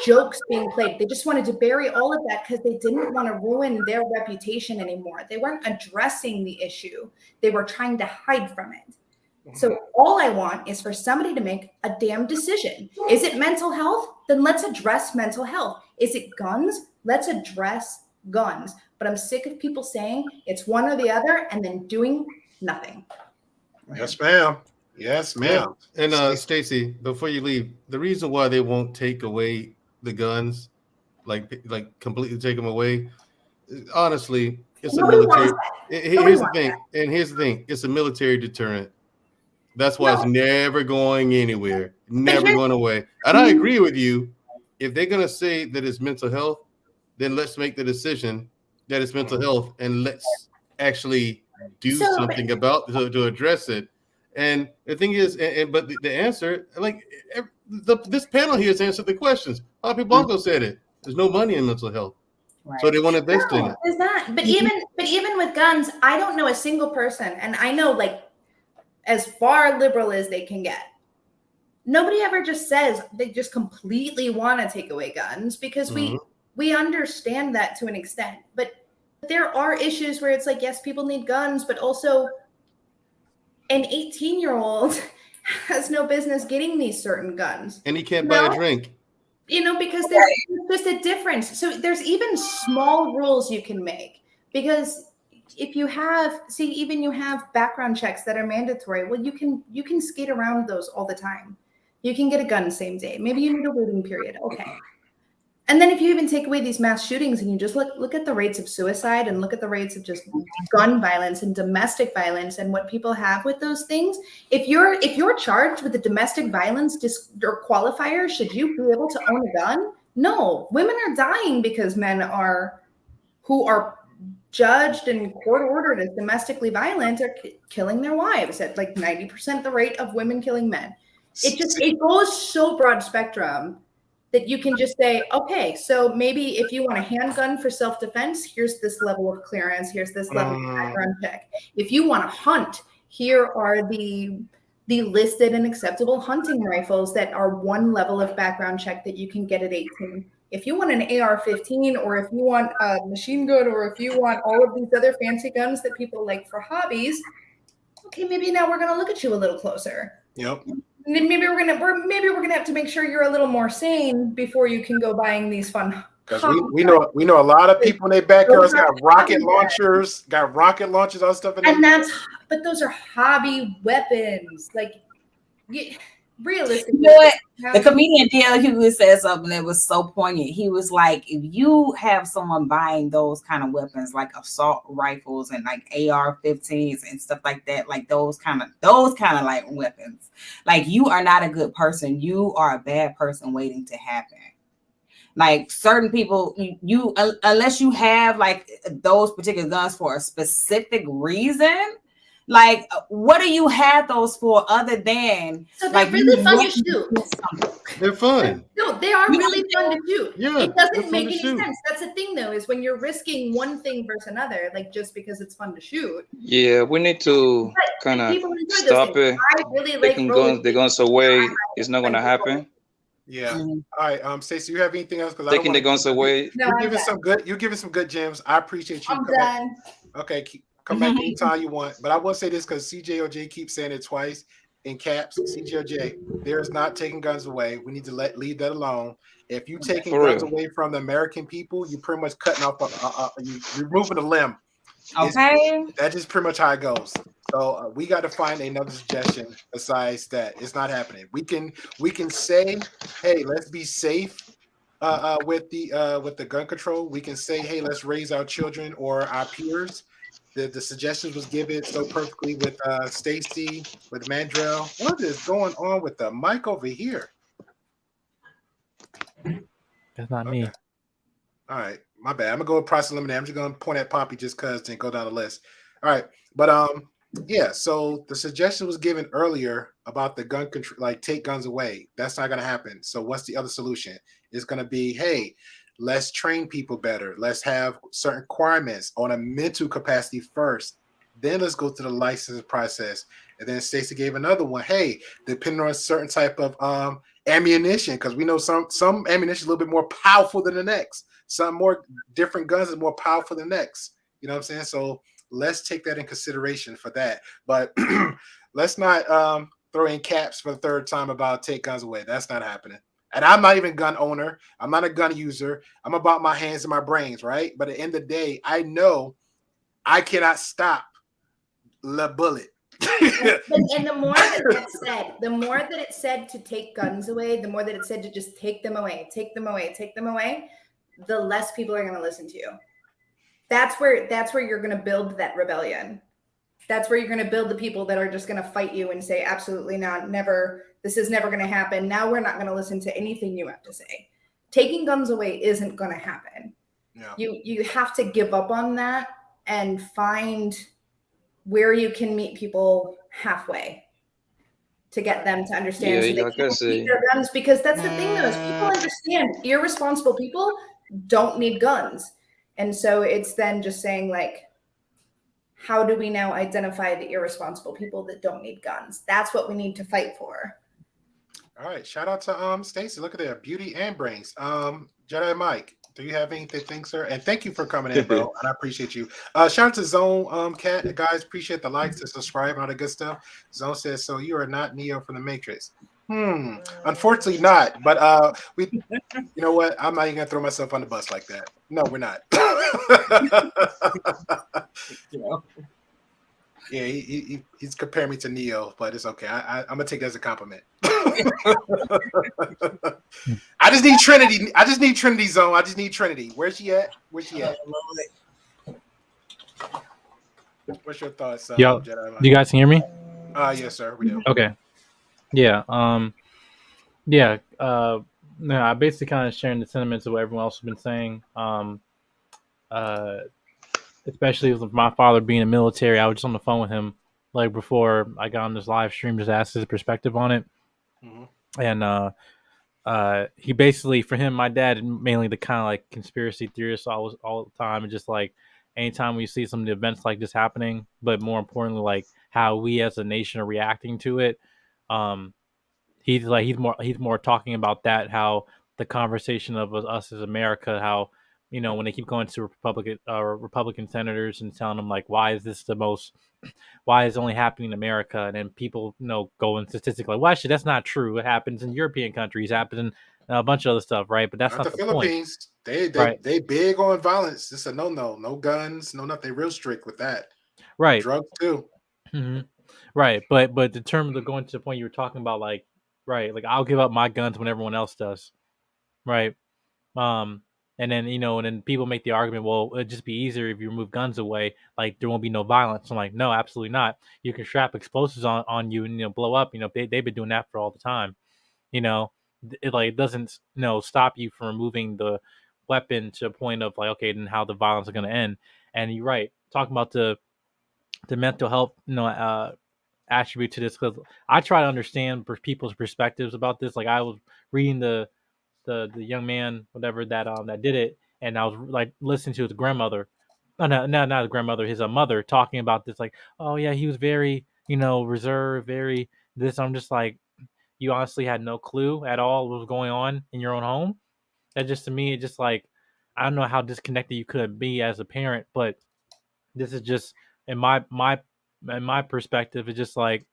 jokes being played. They just wanted to bury all of that because they didn't want to ruin their reputation anymore. They weren't addressing the issue. They were trying to hide from it. So all I want is for somebody to make a damn decision. Is it mental health? Then let's address mental health. Is it guns? Let's address guns. But I'm sick of people saying it's one or the other and then doing nothing. Yes, ma'am. Yes, ma'am. And Stacy, before you leave, the reason why they won't take away the guns, like completely take them away, honestly, it's a military. Here's the thing. It's a military deterrent. That's why it's never going anywhere, never going away. And I agree with you. If they're gonna say that it's mental health, then let's make the decision that it's mental health, and let's actually do something about to address it. And the thing is, but the answer, like this panel here has answered the questions. Papi Blanco said it. There's no money in mental health, so they want to invest in it. There's not. But even with guns, I don't know a single person, and I know like as far liberal as they can get. Nobody ever just says they just completely want to take away guns because we understand that to an extent. But there are issues where it's like, yes, people need guns, but also an 18-year-old has no business getting these certain guns. And he can't buy a drink. Because there's just a difference. So there's even small rules you can make. Because if you have, even you have background checks that are mandatory, well, you can skate around those all the time. You can get a gun same day. Maybe you need a waiting period. Okay. And then if you even take away these mass shootings and you just look at the rates of suicide and look at the rates of just gun violence and domestic violence and what people have with those things, if you're charged with a domestic violence or qualifier, should you be able to own a gun? No, women are dying because men who are judged and court ordered as domestically violent are killing their wives at like 90% the rate of women killing men. It goes so broad spectrum that you can just say, okay, so maybe if you want a handgun for self-defense, here's this level of clearance, here's this level of background check. If you want to hunt, here are the listed and acceptable hunting rifles that are one level of background check that you can get at 18. If you want an AR-15, or if you want a machine gun, or if you want all of these other fancy guns that people like for hobbies, okay, maybe now we're going to look at you a little closer. Yep. Maybe we're gonna have to make sure you're a little more sane before you can go buying these fun. Because we know a lot of people in their backyards got rocket launchers, all this stuff. But those are hobby weapons. Like, realistically, you know what? The comedian D.L. Hughley said something that was so poignant. He was like, if you have someone buying those kind of weapons, like assault rifles and like AR-15s and stuff like that, like those kind of like weapons, like, you are not a good person. You are a bad person waiting to happen. Like, certain people, you unless you have like those particular guns for a specific reason. Like, what do you have those for other than? So they're like, really fun to shoot. They're fun. No, they are really fun to shoot. Yeah, it doesn't make to any shoot. sense. That's the thing, though, is when you're risking one thing versus another, like just because it's fun to shoot. Yeah, we need to kind of stop it. Taking the guns away is not going to happen. Yeah. All right. Stacey, you have anything else? Taking the guns away. You're giving some good gems. I appreciate you. I'm done. Okay. Come back anytime you want. But I will say this because CJOJ keeps saying it twice in caps. CJOJ, there is not taking guns away. We need to leave that alone. If you taking guns away from the American people, you're pretty much cutting off. You're removing a limb. Okay. That's just pretty much how it goes. So we got to find another suggestion besides that. It's not happening. We can say, hey, let's be safe with the gun control. We can say, hey, let's raise our children or our peers. The suggestions was given so perfectly with Stacy, with Mandrell. What is going on with the mic over here? That's not me. All right, my bad. I'm gonna go with price eliminate. I'm just gonna point at Poppy just cause and go down the list. All right, but yeah. So the suggestion was given earlier about the gun control, like take guns away. That's not gonna happen. So what's the other solution? It's gonna be, hey, let's train people better. Let's have certain requirements on a mental capacity first. Then let's go through the license process. And then Stacey gave another one. Hey, depending on a certain type of ammunition, because we know some ammunition is a little bit more powerful than the next. Some more different guns is more powerful than the next. You know what I'm saying? So let's take that in consideration for that. But let's not throw in caps for the third time about take guns away. That's not happening. And I'm not even a gun owner. I'm not a gun user. I'm about my hands and my brains, right? But at the end of the day, I know I cannot stop the bullet. And the more that it said to take guns away, the more that it said to just take them away, the less people are going to listen to you. That's where you're going to build that rebellion. That's where you're going to build the people that are just going to fight you and say, absolutely not, never. This is never going to happen. Now we're not going to listen to anything you have to say. Taking guns away isn't going to happen. Yeah. You have to give up on that and find where you can meet people halfway to get them to understand so they can keep their guns. Because that's the thing, though, is people understand irresponsible people don't need guns. And so it's then just saying, like, how do we now identify the irresponsible people that don't need guns? That's what we need to fight for. All right. Shout out to Stacey. Look at that. Beauty and brains. Jedi Mike, do you have anything, sir? And thank you for coming in, bro. And I appreciate you. Shout out to Zone Cat. Guys, appreciate the likes and subscribe and all the good stuff. Zone says, so you are not Neo from the Matrix. Unfortunately not. But you know what? I'm not even gonna throw myself on the bus like that. No, we're not. Yeah, he's comparing me to Neo, but it's okay. I'm gonna take that as a compliment. I just need Trinity. I just need Trinity Zone. I just need Trinity. Where's she at? What's your thoughts? Yo, you guys can hear me? Yes, sir. We do. Okay. Yeah. Yeah. No, I basically kind of sharing the sentiments of what everyone else has been saying. especially with my father being in the military. I was just on the phone with him like before I got on this live stream, just asked his perspective on it, Mhm. and he basically, for him, my dad mainly the kind of like conspiracy theorist all the time, and just like anytime we see some of the events like this happening, but more importantly, like how we as a nation are reacting to it. Um, he's more talking about that, how the conversation of us as America, how when they keep going to Republican senators and telling them like, why is this the most, why is it only happening in America? And then people go in statistics like, well, actually that's not true. It happens in European countries, happens in a bunch of other stuff, right? But that's Not the not the point, Philippines. They right? they big on violence. It's a no, no guns, no nothing. They real strict with that. Right. Drugs too. hmm Right. But the term of going to the point you were talking about, like, right, like I'll give up my guns when everyone else does, right? Um, and then and then people make the argument, well, it'd just be easier if you remove guns away, like there won't be no violence. I'm like, no, absolutely not. You can strap explosives on you and blow up. They've been doing that for all the time. You know, it like doesn't stop you from removing the weapon to a point of like, okay, then how the violence is going to end. And you're right, talking about the mental health attribute to this, because I try to understand people's perspectives about this. Like I was reading the young man, whatever that did it, and I was like listening to his grandmother, no, not his grandmother, his mother talking about this, like, oh yeah, he was very reserved, very this. I'm just like, you honestly had no clue at all what was going on in your own home. That just, to me, it just like, I don't know how disconnected you could be as a parent, but this is just in my perspective, it's just like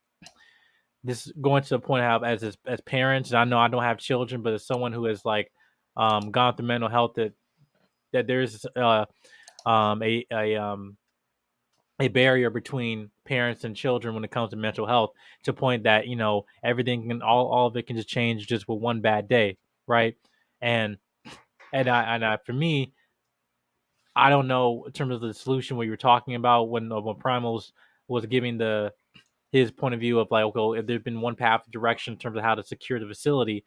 this going to the point of as parents, and I know I don't have children, but as someone who has like gone through mental health, that there's um a a um a barrier between parents and children when it comes to mental health, to a point that everything can, all of it can just change just with one bad day, right? And I for me, I don't know in terms of the solution what you were talking about when Primals was giving his point of view of like, okay, if there's been one path of direction in terms of how to secure the facility.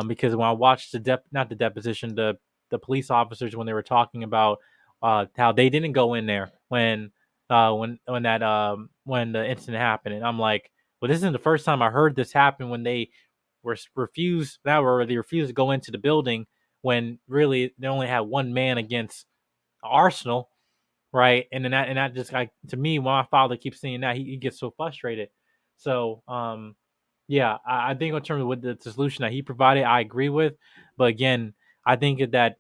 Because when I watched not the deposition, the police officers, when they were talking about how they didn't go in there when the incident happened, and I'm like, well, this isn't the first time I heard this happen, when they refused to go into the building, when really they only had one man against Arsenal, right? And that just, like, to me, when my father keeps seeing that, he gets so frustrated. So yeah, I think in terms of with the solution that he provided, I agree with. But again, I think that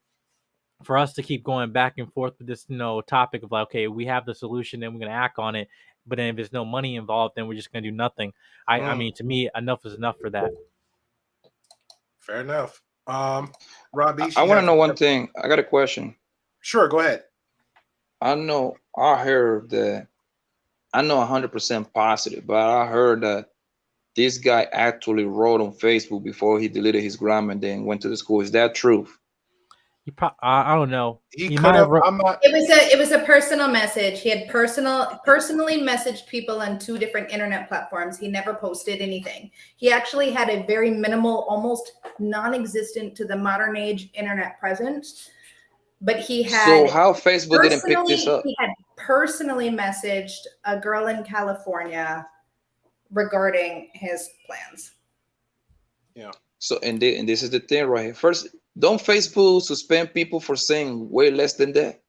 for us to keep going back and forth with this topic of like, okay, we have the solution, then we're going to act on it, but then if there's no money involved, then we're just going to do nothing. I mean, to me, enough is enough for that. Fair enough. Robbie, I want to know one thing. I got a question. Sure, go ahead. I know I heard that, I know 100% positive, but I heard that this guy actually wrote on Facebook before he deleted his gram and then went to the school. Is that true? I don't know. He could have. It was a personal message. He had personally messaged people on 2 different internet platforms. He never posted anything. He actually had a very minimal, almost non-existent to the modern age internet presence. But he had. So how Facebook didn't pick this up? He had personally messaged a girl in California regarding his plans. Yeah. So and this is the thing right here. First, don't Facebook suspend people for saying way less than that?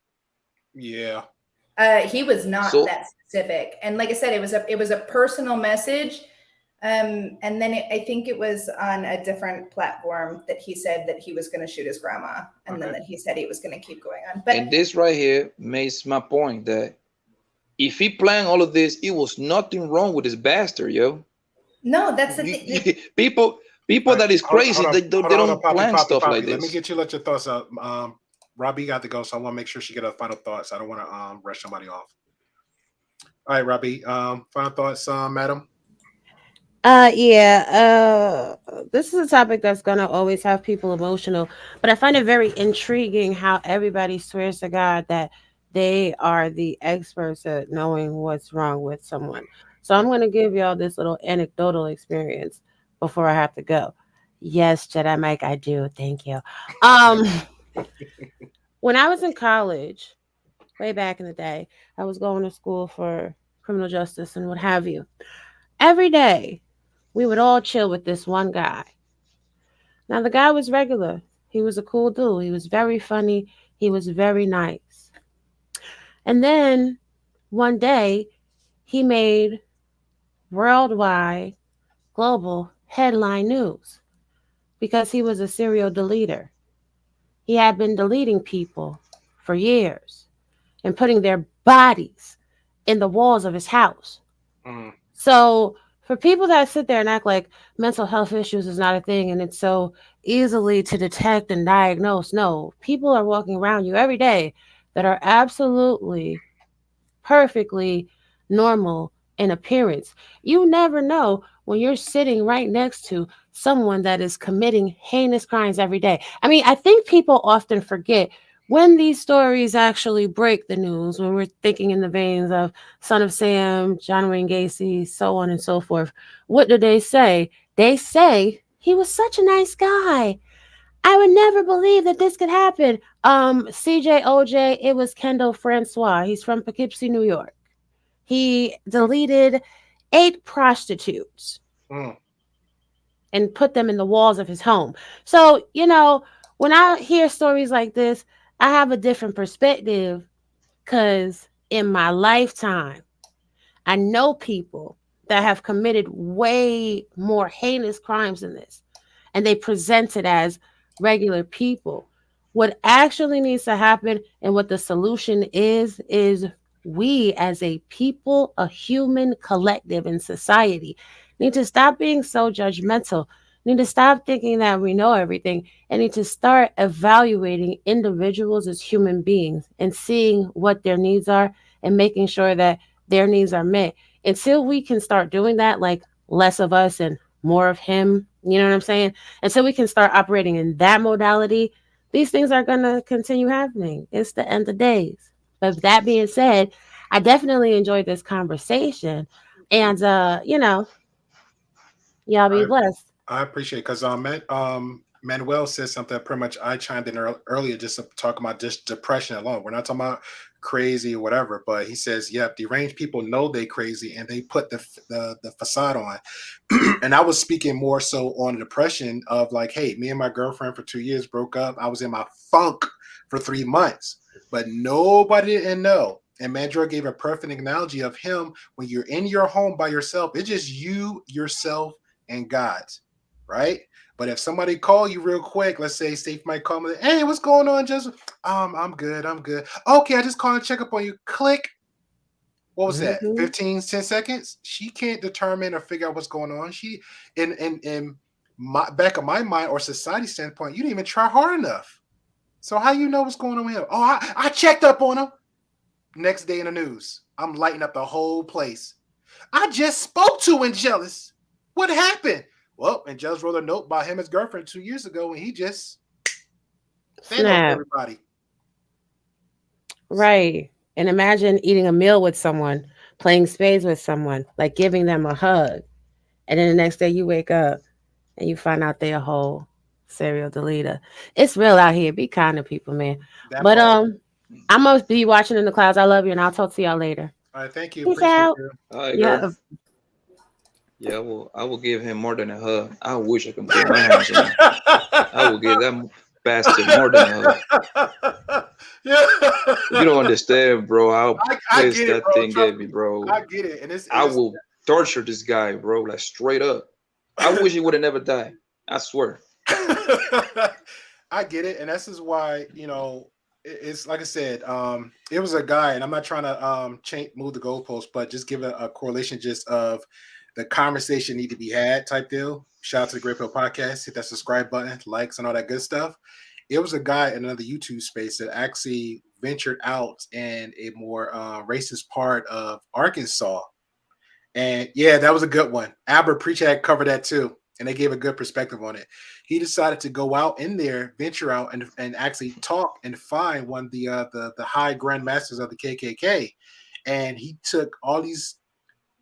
Yeah. He was not that specific, and like I said, it was a personal message. And then I think it was on a different platform that he said that he was going to shoot his grandma, and then that he said he was going to keep going on. But and this right here makes my point that if he planned all of this, it was nothing wrong with this bastard, yo. No, that's the thing. People that is crazy, they don't plan stuff like this. Let me let your thoughts out. Robbie got to go, so I want to make sure she get her final thoughts. I don't want to rush somebody off. All right, Robbie. Final thoughts, madam. This is a topic that's gonna always have people emotional, but I find it very intriguing how everybody swears to God that they are the experts at knowing what's wrong with someone. So I'm gonna give y'all this little anecdotal experience before I have to go. Yes, Jedi Mike, I do. Thank you. When I was in college, way back in the day. I was going to school for criminal justice and what have you. Every day, we would all chill with this one guy. Now, the guy was regular. He was a cool dude. He was very funny. He was very nice. And then one day, he made worldwide, global headline news because he was a serial deleter. He had been deleting people for years and putting their bodies in the walls of his house. Mm. So for people that sit there and act like mental health issues is not a thing and it's so easily to detect and diagnose, no, people are walking around you every day that are absolutely perfectly normal in appearance. You never know when you're sitting right next to someone that is committing heinous crimes every day. I mean, I think people often forget when these stories actually break the news, when we're thinking in the veins of Son of Sam, John Wayne Gacy, so on and so forth. What do they say? They say he was such a nice guy. I would never believe that this could happen. CJ OJ, it was Kendall Francois. He's from Poughkeepsie, New York. He deleted 8 prostitutes Mm. and put them in the walls of his home. So, when I hear stories like this, I have a different perspective because in my lifetime, I know people that have committed way more heinous crimes than this, and they present it as regular people. What actually needs to happen and what the solution is we as a people, a human collective in society, need to stop being so judgmental, need to stop thinking that we know everything, and need to start evaluating individuals as human beings and seeing what their needs are and making sure that their needs are met. Until we can start doing that, like less of us and more of him, you know what I'm saying? Until we can start operating in that modality, these things are going to continue happening. It's the end of days. But that being said, I definitely enjoyed this conversation. And, y'all be blessed. I appreciate it because Manuel said something that pretty much I chimed in earlier just to talk about just depression alone. We're not talking about crazy or whatever, but he says, yep, deranged people know they crazy and they put the facade on. And I was speaking more so on depression of like, hey, me and my girlfriend for 2 years broke up. I was in my funk for 3 months, but nobody didn't know. And Mandra gave a perfect analogy of him when you're in your home by yourself. It's just you, yourself, and God, right? But if somebody call you real quick, let's say Steve might call me, hey, what's going on, Joseph? I'm good. Okay, I just called to check up on you. Click. What was that? 15, 10 seconds? She can't determine or figure out what's going on. She in my back of my mind or society standpoint, you didn't even try hard enough. So how you know what's going on with him? Oh, I checked up on him. Next day in the news, I'm lighting up the whole place. I just spoke to Angelus. What happened? Well, Angelus wrote a note about him and his girlfriend 2 years ago, and he just Snap. Everybody. Right. And imagine eating a meal with someone, playing spades with someone, like giving them a hug. And then the next day you wake up and you find out they're a whole serial deleter. It's real out here. Be kind to people, man. But I'm gonna be watching in the clouds. I love you, and I'll talk to y'all later. All right, thank you. Peace out. All right, girl. Yeah, I will give him more than a hug. I wish I could put my hands on him. I will give that bastard more than a hug. You don't understand, bro, how pissed that thing gave me, bro. I get it. And I will torture this guy, bro, like straight up. I wish he would have never died. I swear. I get it. And this is why, it's like I said, it was a guy, and I'm not trying to move the goalpost, but just give a correlation just of the conversation need to be had type deal. Shout out to the Great Pill Podcast. Hit that subscribe button, likes, and all that good stuff. It was a guy in another YouTube space that actually ventured out in a more racist part of Arkansas. And yeah, that was a good one. Albert Preacher had covered that too. And they gave a good perspective on it. He decided to go out in there, venture out, and actually talk and find one of the high grand masters of the KKK. And he took all these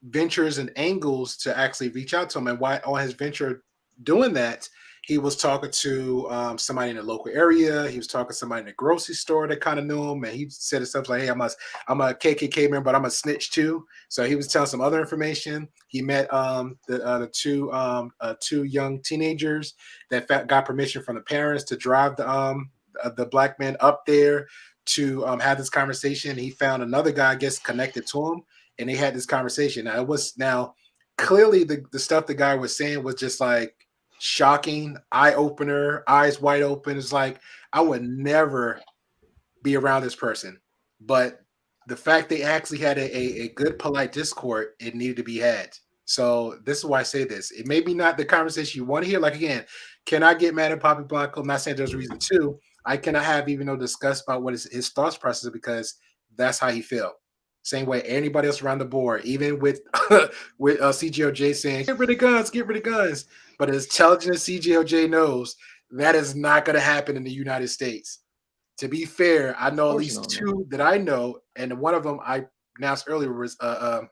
ventures and angles to actually reach out to him. And why on his venture doing that, He was talking to somebody in the local area. He was talking to somebody in the grocery store that kind of knew him, and he said stuff like, "Hey, I'm a KKK member, but I'm a snitch too." So he was telling some other information. He met the two young teenagers that got permission from the parents to drive the black man up there to have this conversation. He found another guy, I guess, connected to him, and they had this conversation. Now clearly the stuff the guy was saying was just like shocking, eye opener, eyes wide open. It's like, I would never be around this person. But the fact they actually had a good, polite discord, it needed to be had. So this is why I say this. It may be not the conversation you want to hear. Like, again, can I get mad at Poppy Blanco? I'm not saying there's a reason to. I cannot have even no discuss about what his thoughts process, because that's how he felt. Same way anybody else around the board, even with CGOJ saying, get rid of guns. But as intelligent as CGOJ knows, that is not going to happen in the United States. To be fair, I know at least two that I know, and one of them I announced earlier was the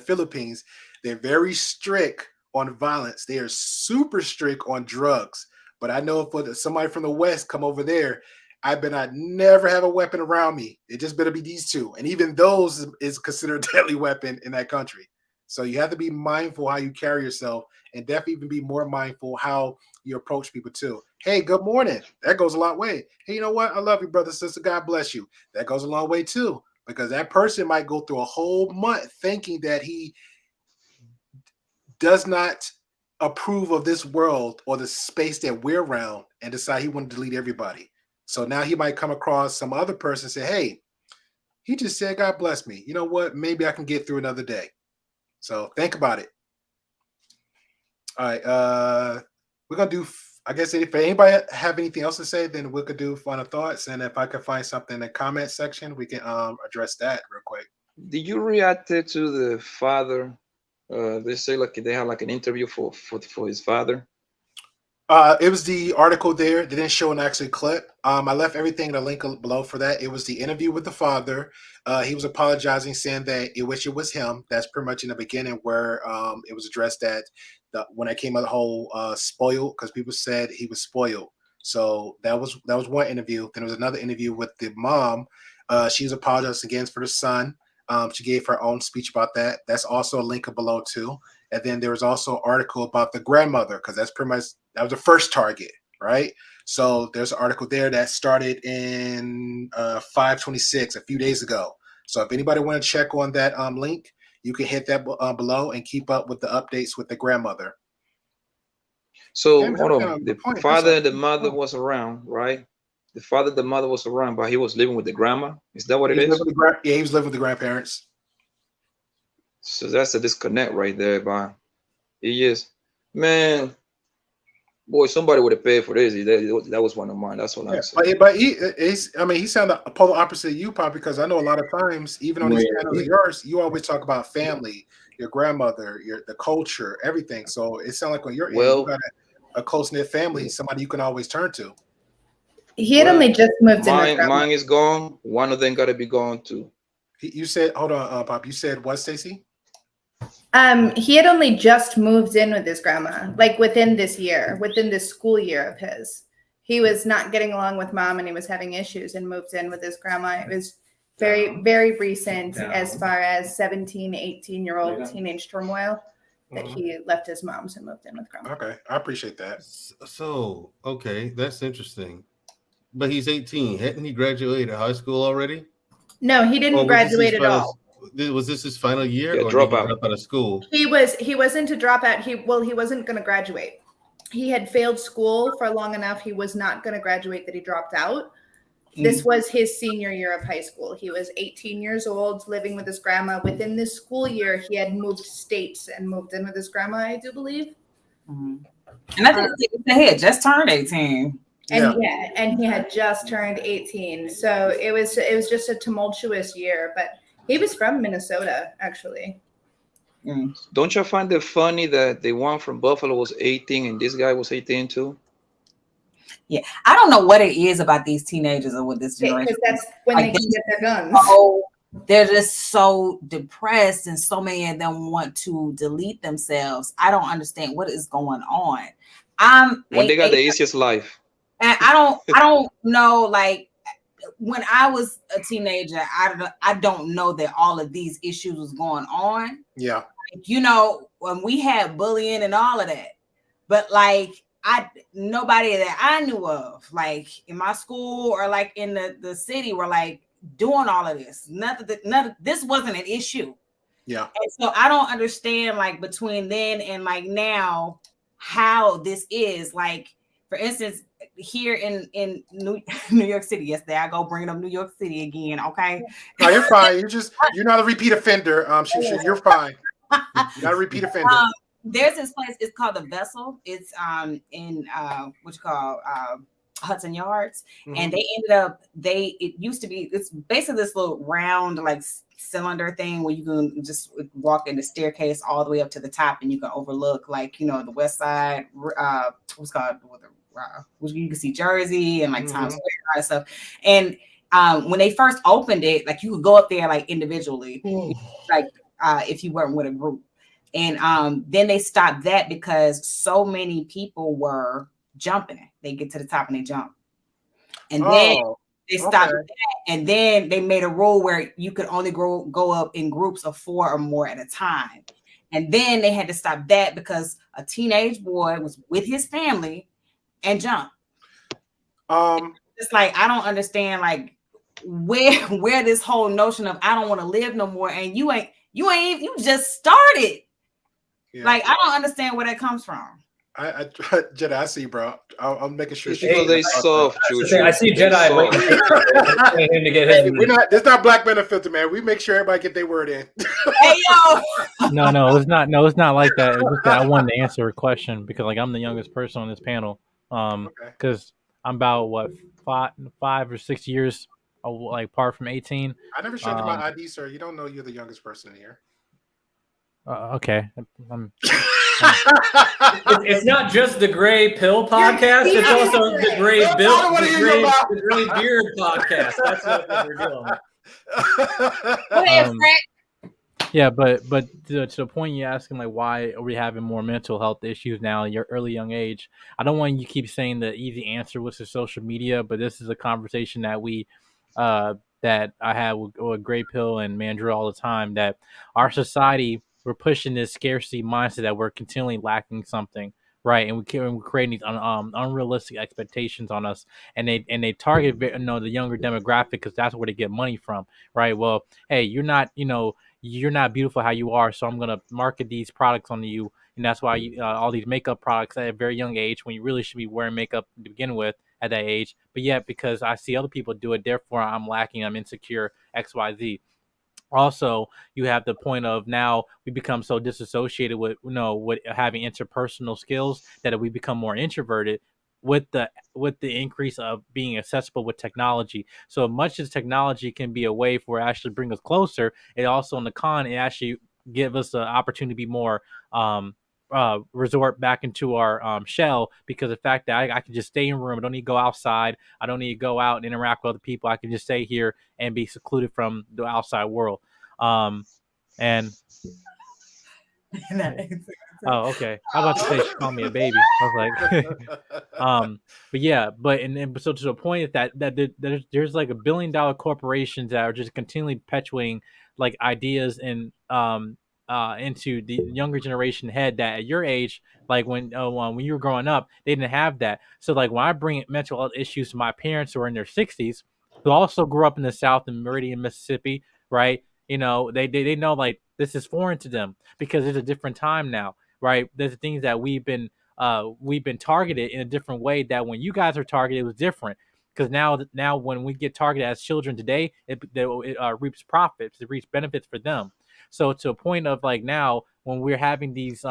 Philippines. They're very strict on violence. They are super strict on drugs. But I know if somebody from the West come over there, I better not never have a weapon around me. It just better be these two. And even those is considered a deadly weapon in that country. So you have to be mindful how you carry yourself, and definitely even be more mindful how you approach people too. Hey, good morning. That goes a long way. Hey, you know what? I love you, brother, sister. God bless you. That goes a long way too, because that person might go through a whole month thinking that he does not approve of this world or the space that we're around, and decide he want to delete everybody. So now he might come across some other person and say, hey, he just said, God bless me. You know what? Maybe I can get through another day. So think about it. All right. We're going to do, I guess, if anybody have anything else to say, then we could do final thoughts. And if I could find something in the comment section, we can address that real quick. Did you react to the father? They say like they have like an interview for his father. It was the article there. They didn't show an actual clip. I left everything in the link below for that. It was the interview with the father. He was apologizing, saying that he wished it was him. That's pretty much in the beginning where it was addressed that when I came out the whole spoiled, because people said he was spoiled. So that was one interview. Then there was another interview with the mom. She was apologizing again for the son. She gave her own speech about that. That's also a link below too. And then there was also an article about the grandmother, because that's pretty much, that was the first target, right? So there's an article there that started in 5/26, a few days ago. So if anybody want to check on that link, you can hit that below and keep up with the updates with the grandmother. So hold on, the father and the mother was around, right? The father, the mother was around, but he was living with the grandma. Is that what it is? Yeah, he was living with the grandparents. So that's a disconnect right there, but he is, man, boy, somebody would have paid for this. That was one of mine. That's what I'm saying. But he sounded a polar opposite of you, Pop, because I know a lot of times, even on these channels of yours, you always talk about family, your grandmother, the culture, everything. So it sounds like when you're you got a close-knit family, somebody you can always turn to. He had only just moved in. Mine is gone. One of them got to be gone too. You said, hold on, Pop. You said what, Stacey? He had only just moved in with his grandma, like within this school year of his. He was not getting along with mom, and he was having issues, and moved in with his grandma. It was very, very recent as far as 17, 18-year-old teenage turmoil that he left his mom's and moved in with grandma. Okay, I appreciate that. So, okay, that's interesting. But he's 18. Hadn't he graduated high school already? No, he didn't graduate at all. Was this his final year, or drop did he drop out of school? He wasn't to drop out. He wasn't going to graduate. He had failed school for long enough. He was not going to graduate that he dropped out. This was his senior year of high school. He was 18 years old, living with his grandma. Within this school year, he had moved states and moved in with his grandma, I do believe. And I think he had just turned 18. And he had just turned 18. So it was just a tumultuous year, but he was from Minnesota, actually. Don't you find it funny that the one from Buffalo was 18 and this guy was 18 too? Yeah, I don't know what it is about these teenagers or with this generation. Because that's when they can get their guns. Oh, they're just so depressed, and so many of them want to delete themselves. I don't understand what is going on. when they got the easiest life. And I don't know, like, when I was a teenager, I don't know that all of these issues was going on. Yeah. Like, you know, when we had bullying and all of that, but like nobody that I knew of, like in my school or like in the city, were like doing all of this. None of this wasn't an issue. Yeah. And so I don't understand, like, between then and like now, how this is. Like, for instance, here in New York City. Yes, there I go bringing up New York City again. Okay. No, you're fine. You're not a repeat offender. You're fine. You're not a repeat offender. There's this place. It's called the Vessel. It's in what you call Hudson Yards, and they ended up it used to be, it's basically this little round like cylinder thing where you can just walk in the staircase all the way up to the top, and you can overlook, like, you know, the West Side, what's called which you can see Jersey and like Times Square and stuff. And when they first opened it, like you could go up there like individually, like if you weren't with a group. And then they stopped that because so many people were jumping it. They get to the top and they jump. And then they stopped that, and then they made a rule where you could only go up in groups of 4 or more at a time. And then they had to stop that because a teenage boy was with his family and jumped. It's like, I don't understand, like, where this whole notion of I don't want to live no more, and you just started. Yeah. Like, I don't understand where that comes from. I Jedi, I see, bro. I'm making sure. They soft. I see Jedi waiting to get his. It's not Black Men Unfiltered, man. We make sure everybody get their word in. Hey, yo. No, it's not. No, it's not like that. It's just that I wanted to answer a question because, like, I'm the youngest person on this panel. Because I'm about 5 or 6 years, like, apart from 18. I never showed you my ID, sir. You don't know you're the youngest person here. Okay. It's not just the Gray Pill podcast. It's also the Gray Beard podcast. That's what we're doing. Yeah, but to the point you're asking, like, why are we having more mental health issues now in your early young age? I don't want you to keep saying the easy answer was to social media, but this is a conversation that that I have with Gray Pill and Mandrill all the time, that our society, we're pushing this scarcity mindset that we're continually lacking something, right? And we're creating these unrealistic expectations on us, and they target the younger demographic because that's where they get money from, right? Well, hey, you're not beautiful how you are, so I'm gonna market these products on you, and that's why all these makeup products at a very young age, when you really should be wearing makeup to begin with at that age. But yet, because I see other people do it, therefore I'm lacking, I'm insecure, XYZ. Also, you have the point of now we become so disassociated with with having interpersonal skills that we become more introverted with the increase of being accessible with technology. So much as technology can be a way for actually bring us closer, it also, on the con, it actually give us the opportunity to be more resort back into our shell, because the fact that I can just stay in a room, I don't need to go outside, I don't need to go out and interact with other people, I can just stay here and be secluded from the outside world. And oh, okay. How about to say she called me a baby? I was like, but yeah, so to the point that there's like $1 billion corporations that are just continually perpetuating like ideas and into the younger generation head that at your age, like when you were growing up, they didn't have that. So like when I bring mental health issues to my parents who are in their 60s, who also grew up in the South in Meridian, Mississippi, right? You know, they know like this is foreign to them because it's a different time now, right? There's things that we've been targeted in a different way that when you guys are targeted, it was different. Because now when we get targeted as children today, it reaps profits, it reaps benefits for them. So to a point of like now when we're having these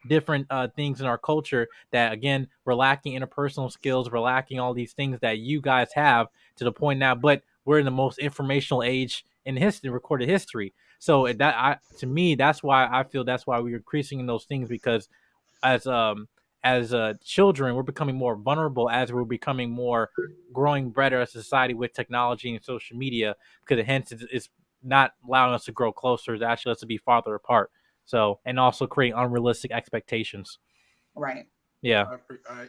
different things in our culture that, again, we're lacking interpersonal skills, we're lacking all these things that you guys have to the point now, but we're in the most informational age in history, recorded history. So to me, that's why I feel that's why we're increasing in those things, because as children, we're becoming more vulnerable as we're becoming more growing better as a society with technology and social media, because hence it's not allowing us to grow closer, it actually lets us be farther apart. So, and also creating unrealistic expectations. Right. Yeah. I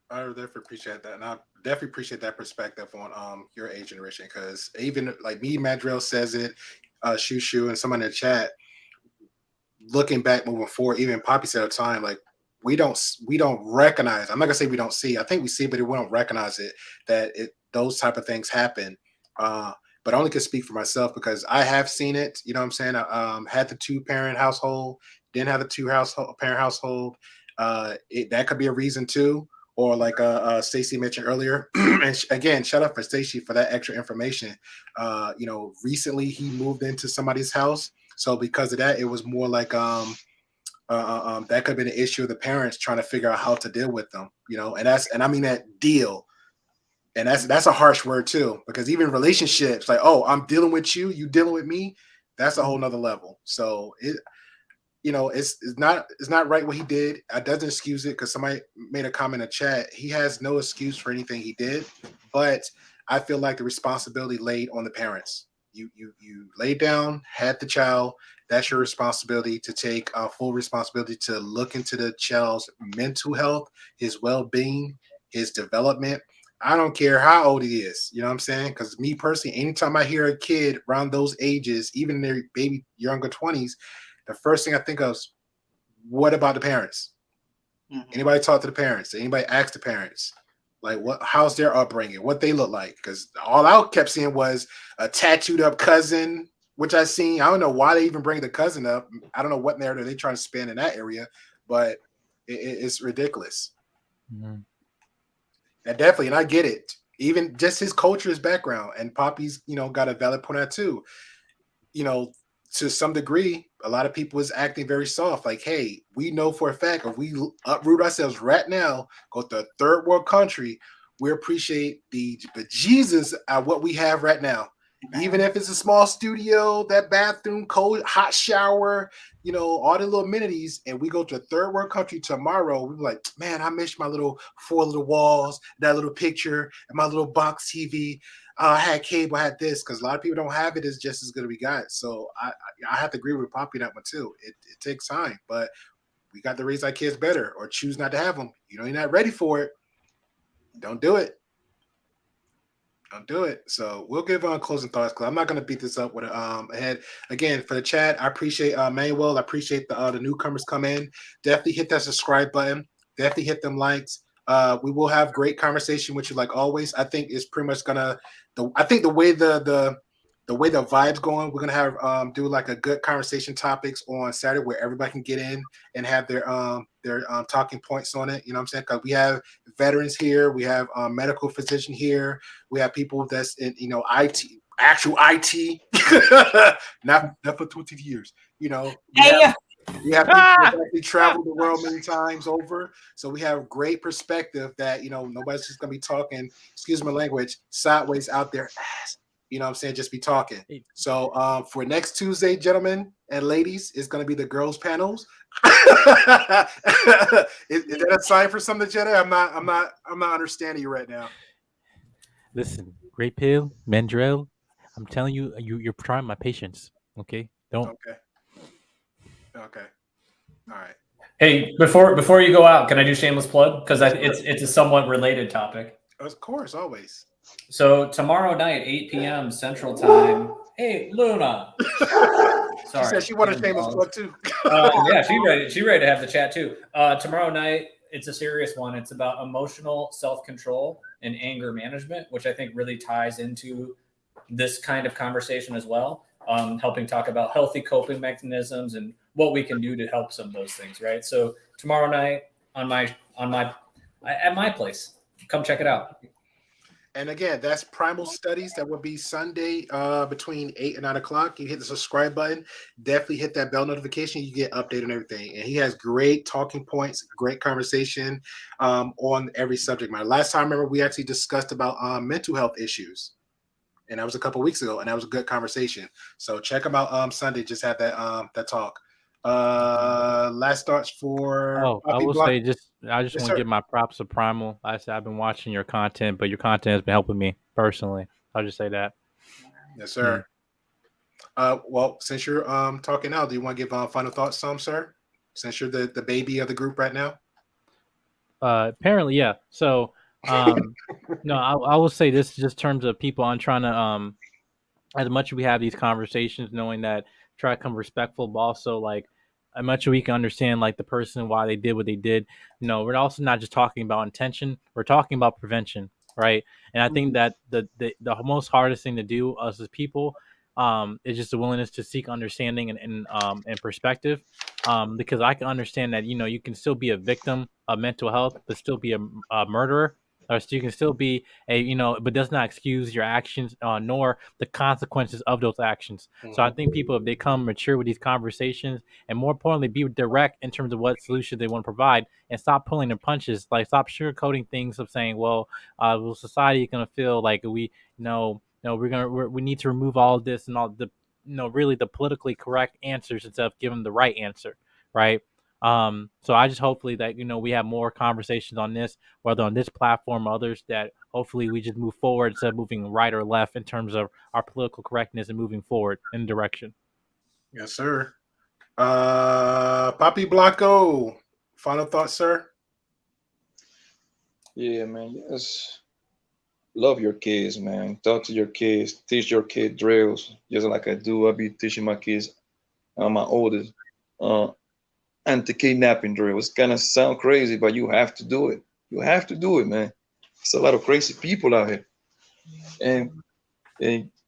definitely appreciate that, and I definitely appreciate that perspective on your age generation, because even like me, Madrill says it, Shushu, and someone in the chat. Looking back, moving forward, even Poppy said at the time, like we don't recognize. I'm not gonna say we don't see. I think we see, but we don't recognize it, that those type of things happen. But I only can speak for myself because I have seen it. You know what I'm saying? I had the 2-parent household, didn't have the parent household. That could be a reason too. Or like Stacey mentioned earlier, and again, shout out for Stacey for that extra information. Recently he moved into somebody's house, so because of that, it was more like that could have been an issue of the parents trying to figure out how to deal with them. And I mean that deal, and that's a harsh word too, because even relationships, like, oh, I'm dealing with you, you dealing with me, that's a whole nother level. So it's not right what he did. I doesn't excuse it, because somebody made a comment in the chat. He has no excuse for anything he did, but I feel like the responsibility laid on the parents. You laid down, had the child. That's your responsibility to take full responsibility to look into the child's mental health, his well-being, his development. I don't care how old he is. You know what I'm saying? Because me personally, anytime I hear a kid around those ages, even in their baby younger 20s, the first thing I think of is, what about the parents? Anybody talk to the parents? Anybody ask the parents? Like, how's their upbringing? What they look like? Because all I kept seeing was a tattooed up cousin, which I seen. I don't know why they even bring the cousin up. I don't know what narrative they trying to spin in that area, but it's ridiculous. Mhm. And definitely, and I get it. Even just his culture, his background, and Poppy's, got a valid point out too. You know, to some degree, a lot of people is acting very soft. Like, hey, we know for a fact if we uproot ourselves right now, go to a third world country, we appreciate the Jesus at what we have right now. Even if it's a small studio, that bathroom, cold, hot shower, all the little amenities, and we go to a third world country tomorrow, we're like, man, I miss my little 4 little walls, that little picture, and my little box TV. I had cable, I had this, because a lot of people don't have it. It's just as good as we got. So I have to agree with Poppy that one too. It takes time, but we got to raise our kids better, or choose not to have them. You're not ready for it. Don't do it. Don't do it. So we'll give closing thoughts, because I'm not going to beat this up with ahead. Again, for the chat, I appreciate Manuel. I appreciate the newcomers come in. Definitely hit that subscribe button. Definitely hit them likes. We will have great conversation with you, like always. I think it's pretty much gonna. I think the way the way the vibe's going, we're gonna have do like a good conversation topics on Saturday where everybody can get in and have their talking points on it. You know what I'm saying? Because we have veterans here, we have medical physician here, we have people that's in IT, actual IT, not for 20 years. We have people that actually traveled the world many times over, so we have great perspective that nobody's just gonna be talking, excuse my language, sideways out there. You know what I'm saying? Just be talking. So for next Tuesday, gentlemen and ladies, it's gonna be the girls panels. Is that a sign for something, Jedi? I'm not understanding you right now. Listen, Great Pill, Mandrell, I'm telling you, you're trying my patience. Okay, don't. Okay. All right. Hey, before you go out, can I do shameless plug? Because it's a somewhat related topic. Of course, always. So tomorrow night, 8 p.m. Central Time. Hey, Luna. She said she wanted a shameless plug too. Yeah, she ready to have the chat too. Tomorrow night, it's a serious one. It's about emotional self-control and anger management, which I think really ties into this kind of conversation as well. Helping talk about healthy coping mechanisms and what we can do to help some of those things, right? So tomorrow night at my place, come check it out. And again, that's Primal Studies. That will be Sunday between 8 and 9 o'clock. You hit the subscribe button. Definitely hit that bell notification. You get updated on everything. And he has great talking points, great conversation on every subject matter. Last time, I remember, we actually discussed about mental health issues. And that was a couple weeks ago. And that was a good conversation. So check him out Sunday. Just had that talk. Last thoughts for I will Block. say I just want to give my props to Primal. I said I've been watching your content, but your content has been helping me personally. I'll just say that. Yes, sir. Well, since you're talking now, do you want to give final thoughts, sir? Since you're the baby of the group right now. Apparently, yeah. So, no, I will say this just in terms of people on trying to as much as we have these conversations, knowing that try to come respectful, but also like as much as we can understand like the person why they did what they did. No, we're also not just talking about intention. We're talking about prevention, right? And I think that the most hardest thing to do us as people is just the willingness to seek understanding and perspective. Because I can understand that you can still be a victim of mental health, but still be a murderer, or so you can still be but does not excuse your actions nor the consequences of those actions. So I think people, if they come mature with these conversations, and more importantly, be direct in terms of what solution they want to provide, and stop pulling the punches, like stop sugarcoating things of saying, well, society is going to feel like we we need to remove all of this and all the really the politically correct answers instead of giving the right answer, right? So I just hopefully that we have more conversations on this, whether on this platform or others, that hopefully we just move forward instead of moving right or left in terms of our political correctness and moving forward in direction. Yes, sir. Papi Blanco, final thoughts, sir? Yeah, man. Yes. Love your kids, man. Talk to your kids. Teach your kid drills, just like I do. I be teaching my kids, my oldest, anti-kidnapping drill. It's gonna sound crazy, but you have to do it. You have to do it, man. There's a lot of crazy people out here, and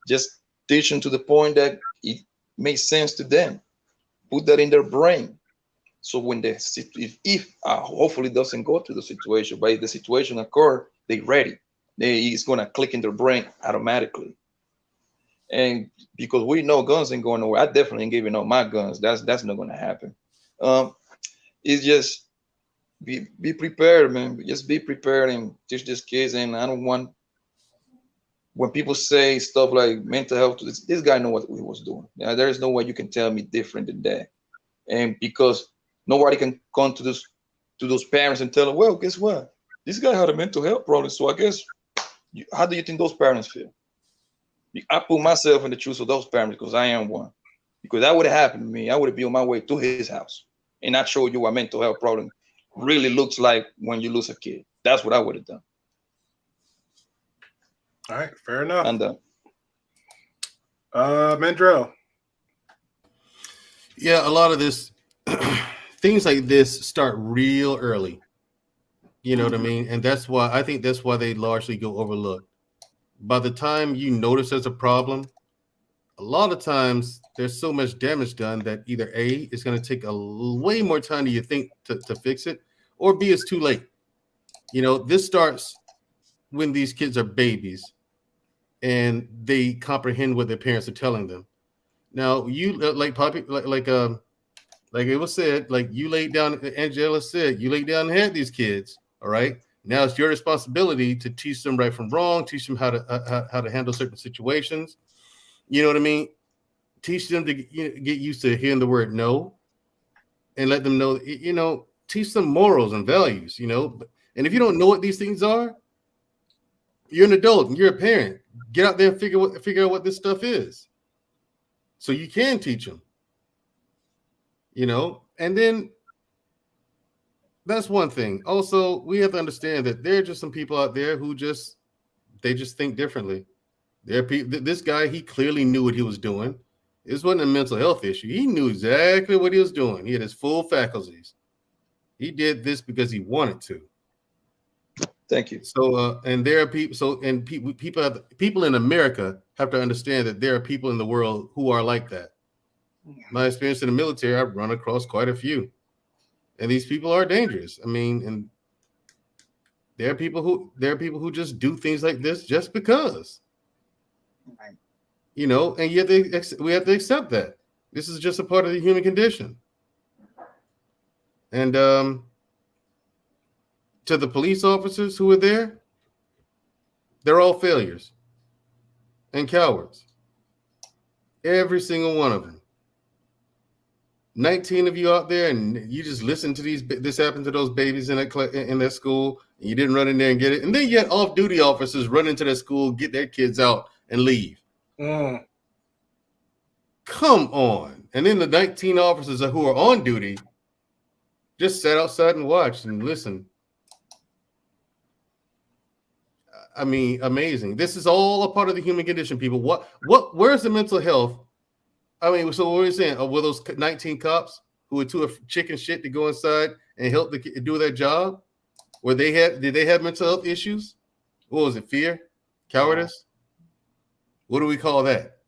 just teach them to the point that it makes sense to them. Put that in their brain. So when if hopefully it doesn't go to the situation, but if the situation occur, they ready. It's gonna click in their brain automatically. And because we know guns ain't going nowhere, I definitely ain't giving up my guns. That's not gonna happen. It's just be prepared, man. Just be prepared and teach these kids. And I don't want when people say stuff like mental health. This guy know what he was doing. There is no way you can tell me different than that. And because nobody can come to those parents and tell them, well, guess what? This guy had a mental health problem. So I guess, how do you think those parents feel? I put myself in the shoes of those parents because I am one. Because that would have happened to me. I would have been on my way to his house and not show you what mental health problem really looks like when you lose a kid. That's what I would have done. All right, fair enough. I'm done. Mandrell. Yeah, a lot of this, things like this start real early. You know what I mean? And that's why they largely go overlooked. By the time you notice there's a problem, a lot of times there's so much damage done that either A, it's going to take way more time than you think to fix it, or B, it's too late. This starts when these kids are babies and they comprehend what their parents are telling them. Now, you like it was said, like you laid down, Angela said, you laid down and had these kids. All right. Now it's your responsibility to teach them right from wrong, teach them how to handle certain situations. You know what I mean? Teach them to get used to hearing the word no, and let them know, teach them morals and values, And if you don't know what these things are, you're an adult and you're a parent. Get out there and figure out what this stuff is, so you can teach them. And then that's one thing. Also, we have to understand that there are just some people out there who just think differently. This guy, he clearly knew what he was doing. This wasn't a mental health issue. He knew exactly what he was doing. He had his full faculties. He did this because he wanted to. Thank you. So, and there are people. So, and people in America have to understand that there are people in the world who are like that. My experience in the military, I've run across quite a few, and these people are dangerous. I mean, and there are people who just do things like this just because. Right. And yet we have to accept that this is just a part of the human condition. And to the police officers who were there, they're all failures and cowards. Every single one of them. 19 of you out there, and you just listen to this happened to those babies in that school, and you didn't run in there and get it. And then yet off-duty officers run into that school, get their kids out, and leave. Come on. And then the 19 officers who are on duty just sat outside and watched and listened. I mean, amazing. This is all a part of the human condition, people. Where's the mental health? I mean, so what are you saying? Were those 19 cops who were too chicken shit to go inside and help do their job? Did they have mental health issues? What was it? Fear? Cowardice? What do we call that?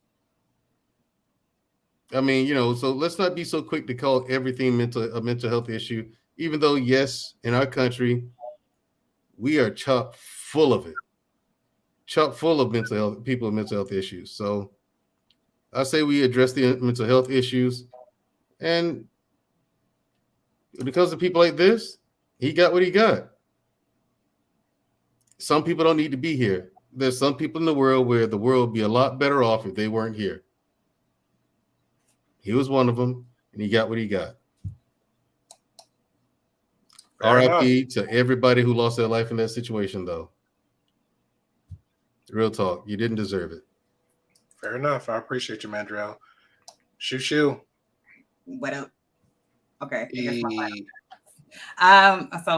I mean, so let's not be so quick to call everything a mental health issue, even though, yes, in our country, we are chock full of it. Chock full of people with mental health issues. So I say we address the mental health issues. And because of people like this, he got what he got. Some people don't need to be here. There's some people in the world where the world would be a lot better off if they weren't here. He was one of them, and he got what he got. RIP to everybody who lost their life in that situation, though. Real talk. You didn't deserve it. Fair enough. I appreciate you, Mandrell. Shoo. What up? Okay. So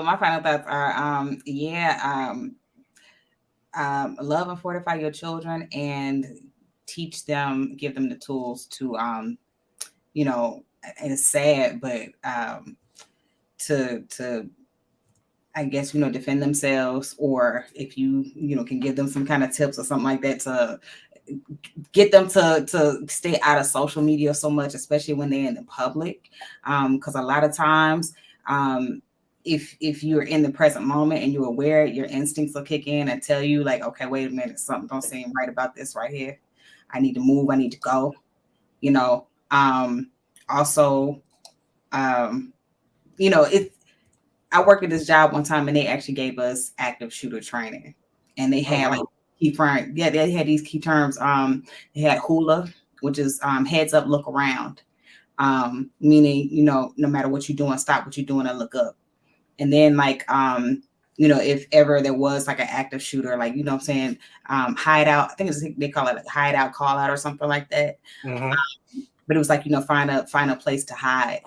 my final thoughts are, love and fortify your children and teach them, give them the tools to, and it's sad, but to I guess, defend themselves, or if you can give them some kind of tips or something like that to get them to stay out of social media so much, especially when they're in the public. Because a lot of times, if you're in the present moment and you're aware, your instincts will kick in and tell you like, okay, wait a minute, something don't seem right about this right here. I need to move. I need to go. I worked at this job one time and they actually gave us active shooter training, and they had key terms. Yeah, they had these key terms. They had HULA, which is heads up, look around, meaning, no matter what you're doing, stop what you're doing and look up. And then if ever there was like an active shooter, like, what I'm saying, hideout, I think they call it a hideout call out or something like that. Mm-hmm. But it was like, find a place to hide.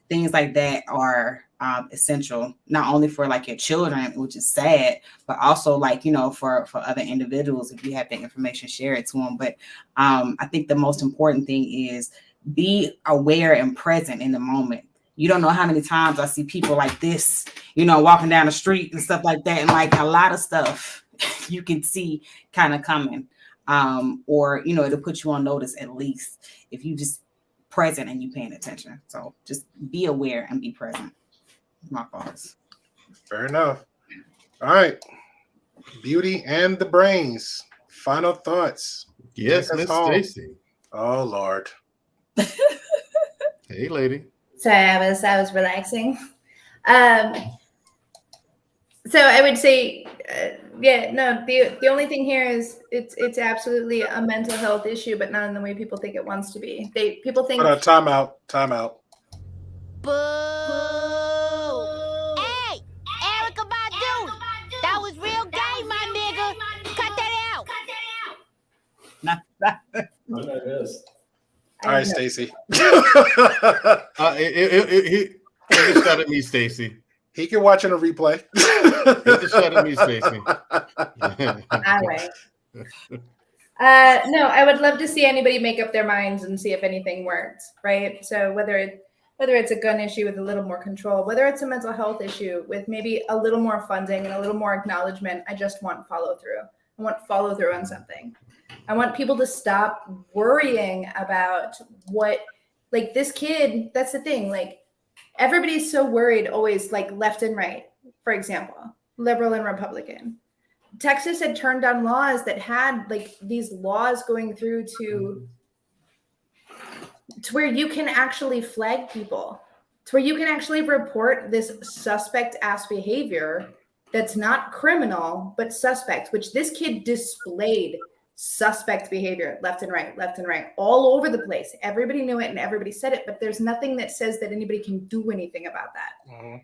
Things like that are essential, not only for like your children, which is sad, but also like, for other individuals. If you have that information, share it to them. But I think the most important thing is be aware and present in the moment. You don't know how many times I see people like this, walking down the street and stuff like that. And like a lot of stuff you can see kind of coming, or, it'll put you on notice, at least if you just present and you paying attention. So just be aware and be present. My thoughts. Fair enough. All right. Beauty and the Brains. Final thoughts. Yes, Miss Stacy. Oh Lord. Hey, lady. Sorry, I was relaxing. So I would say, the only thing here is it's absolutely a mental health issue, but not in the way people think it wants to be. People think. Time out. Boo! Hey, Erica Badu, that was real gay, my nigga. Cut that out. What that is? All right, Stacy. He just shot at me, Stacy. He can watch in a replay. He just shot at me, Stacy. All right. No, I would love to see anybody make up their minds and see if anything works, right? So whether it's a gun issue with a little more control, whether it's a mental health issue with maybe a little more funding and a little more acknowledgement, I just want follow through. I want follow through on something. I want people to stop worrying about like this kid, that's the thing, like everybody's so worried always, like left and right, for example, liberal and Republican. Texas had turned down laws that had like these laws going through to where you can actually flag people, to where you can actually report this suspect ass behavior that's not criminal, but suspect, which this kid displayed suspect behavior left and right, all over the place. Everybody knew it and everybody said it, but there's nothing that says that anybody can do anything about that. Mm-hmm.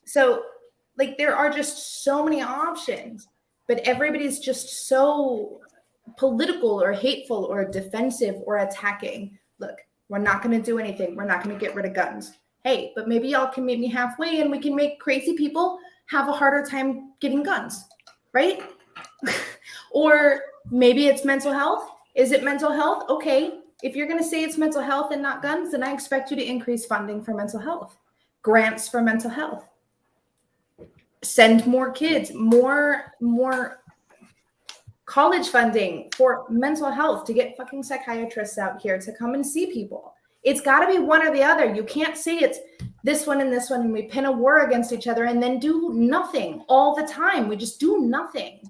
So like there are just so many options, but everybody's just so political or hateful or defensive or attacking. Look, we're not going to do anything. We're not going to get rid of guns. Hey, but maybe y'all can meet me halfway and we can make crazy people have a harder time getting guns. right? Or maybe it's mental health. Is it mental health? Okay. If you're going to say it's mental health and not guns, then I expect you to increase funding for mental health, grants for mental health, send more kids, more college funding for mental health to get fucking psychiatrists out here to come and see people. It's got to be one or the other. You can't say it's this one and we pin a war against each other and then do nothing all the time. We just do nothing.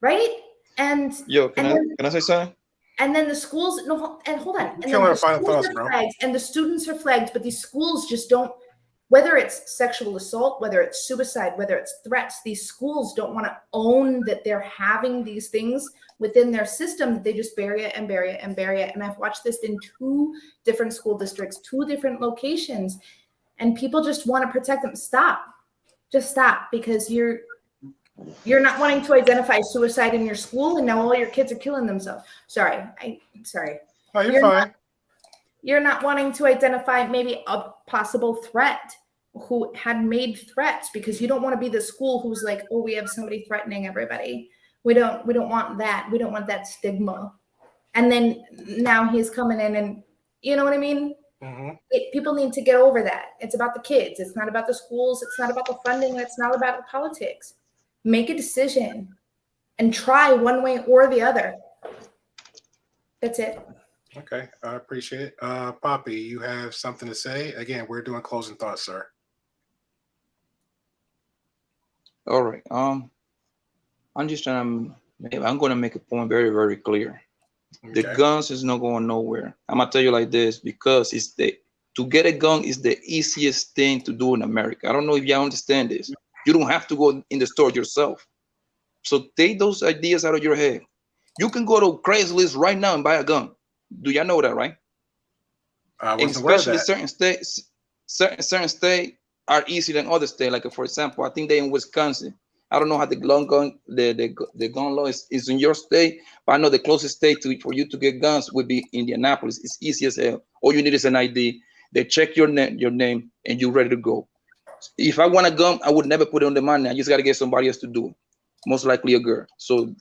Right? And can I say something? And then the schools, no, and hold on. And then the final thoughts, bro. Flagged, and the students are flagged, but these schools just don't, whether it's sexual assault, whether it's suicide, whether it's threats, these schools don't want to own that they're having these things within their system. They just bury it and bury it and bury it. And I've watched this in 2 different school districts, 2 different locations, and people just want to protect them. Stop. Just stop, because you're not wanting to identify suicide in your school, and now all your kids are killing themselves. Sorry. No, you're fine. You're not wanting to identify maybe a possible threat who had made threats, because you don't want to be the school who's like, oh, we have somebody threatening everybody. We don't want that. We don't want that stigma. And then now he's coming in, and you know what I mean? Mm-hmm. People need to get over that. It's about the kids. It's not about the schools. It's not about the funding. It's not about the politics. Make a decision and try one way or the other. That's it. Okay, I appreciate it. Poppy, you have something to say? Again, we're doing closing thoughts, sir. All right. I'm going to make a point very, very clear. Okay. The guns is not going nowhere. I'm gonna tell you like this, because to get a gun is the easiest thing to do in America. I don't know if y'all understand this. You don't have to go in the store yourself. So take those ideas out of your head. You can go to Craigslist right now and buy a gun. Do y'all know that, right? Especially certain states are easier than other states. Like, for example, I think they're in Wisconsin. I don't know how the gun law is in your state, but I know the closest state for you to get guns would be Indianapolis. It's easy as hell. All you need is an ID. They check your name, and you're ready to go. If I want a gun, I would never put it on the money. I just got to get somebody else to do it. Most likely a girl. So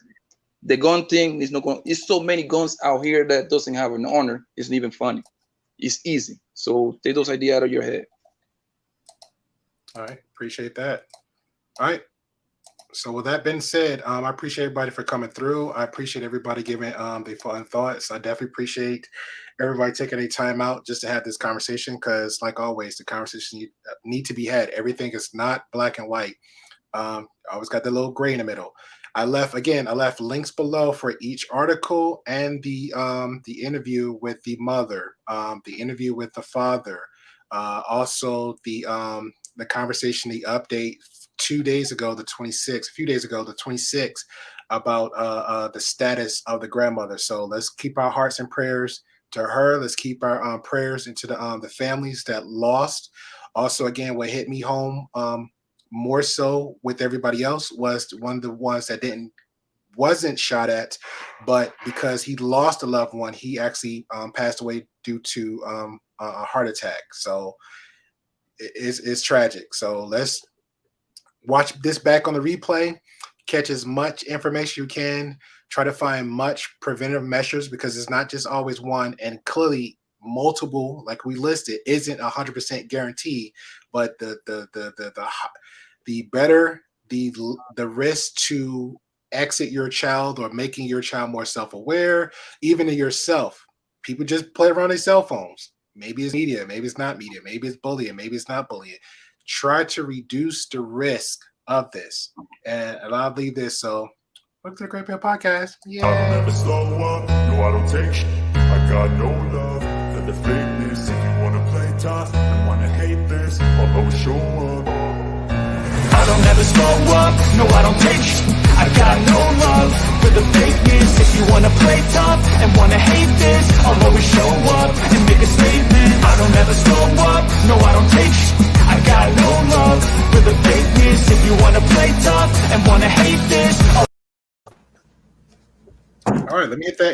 the gun thing is not going. It's so many guns out here that doesn't have an owner. It's not even funny. It's easy. So take those ideas out of your head. All right, appreciate that. All right. So with that being said, I appreciate everybody for coming through. I appreciate everybody giving their fun thoughts. I definitely appreciate everybody taking a time out just to have this conversation, because like always, the conversation need to be had. Everything is not black and white. I always got the little gray in the middle. I left links below for each article and the interview with the mother, the interview with the father, also the conversation, the update 2 days ago, the 26th, about the status of the grandmother. So let's keep our hearts and prayers to her. Let's keep our prayers into the families that lost. Also, again, what hit me home more so with everybody else was one of the ones that wasn't shot at, but because he lost a loved one, he actually passed away due to a heart attack. So it's tragic. So let's watch this back on the replay, catch as much information you can, try to find much preventive measures, because it's not just always one, and clearly multiple, like we listed, isn't 100% guarantee, but the better the risk to exit your child or making your child more self-aware, even in yourself. People just play around their cell phones. Maybe it's media, maybe it's not media, maybe it's bullying, maybe it's not bullying. Try to reduce the risk of this. And I'll leave this. So look to the Great Pill Podcast. Yeah. I'll never slow up. No, I don't take shit. I got no love for the fakeness. If you wanna play tough and wanna hate this, I'll always show up. I don't ever slow up. No, I don't take shit. I got no love for the fakeness. If you wanna play tough and wanna hate this, I'll always show up and make a statement. I don't ever slow up. No, I don't take shit. I got no love for the fakeness. If you wanna play tough and wanna hate this. All right, let me hit that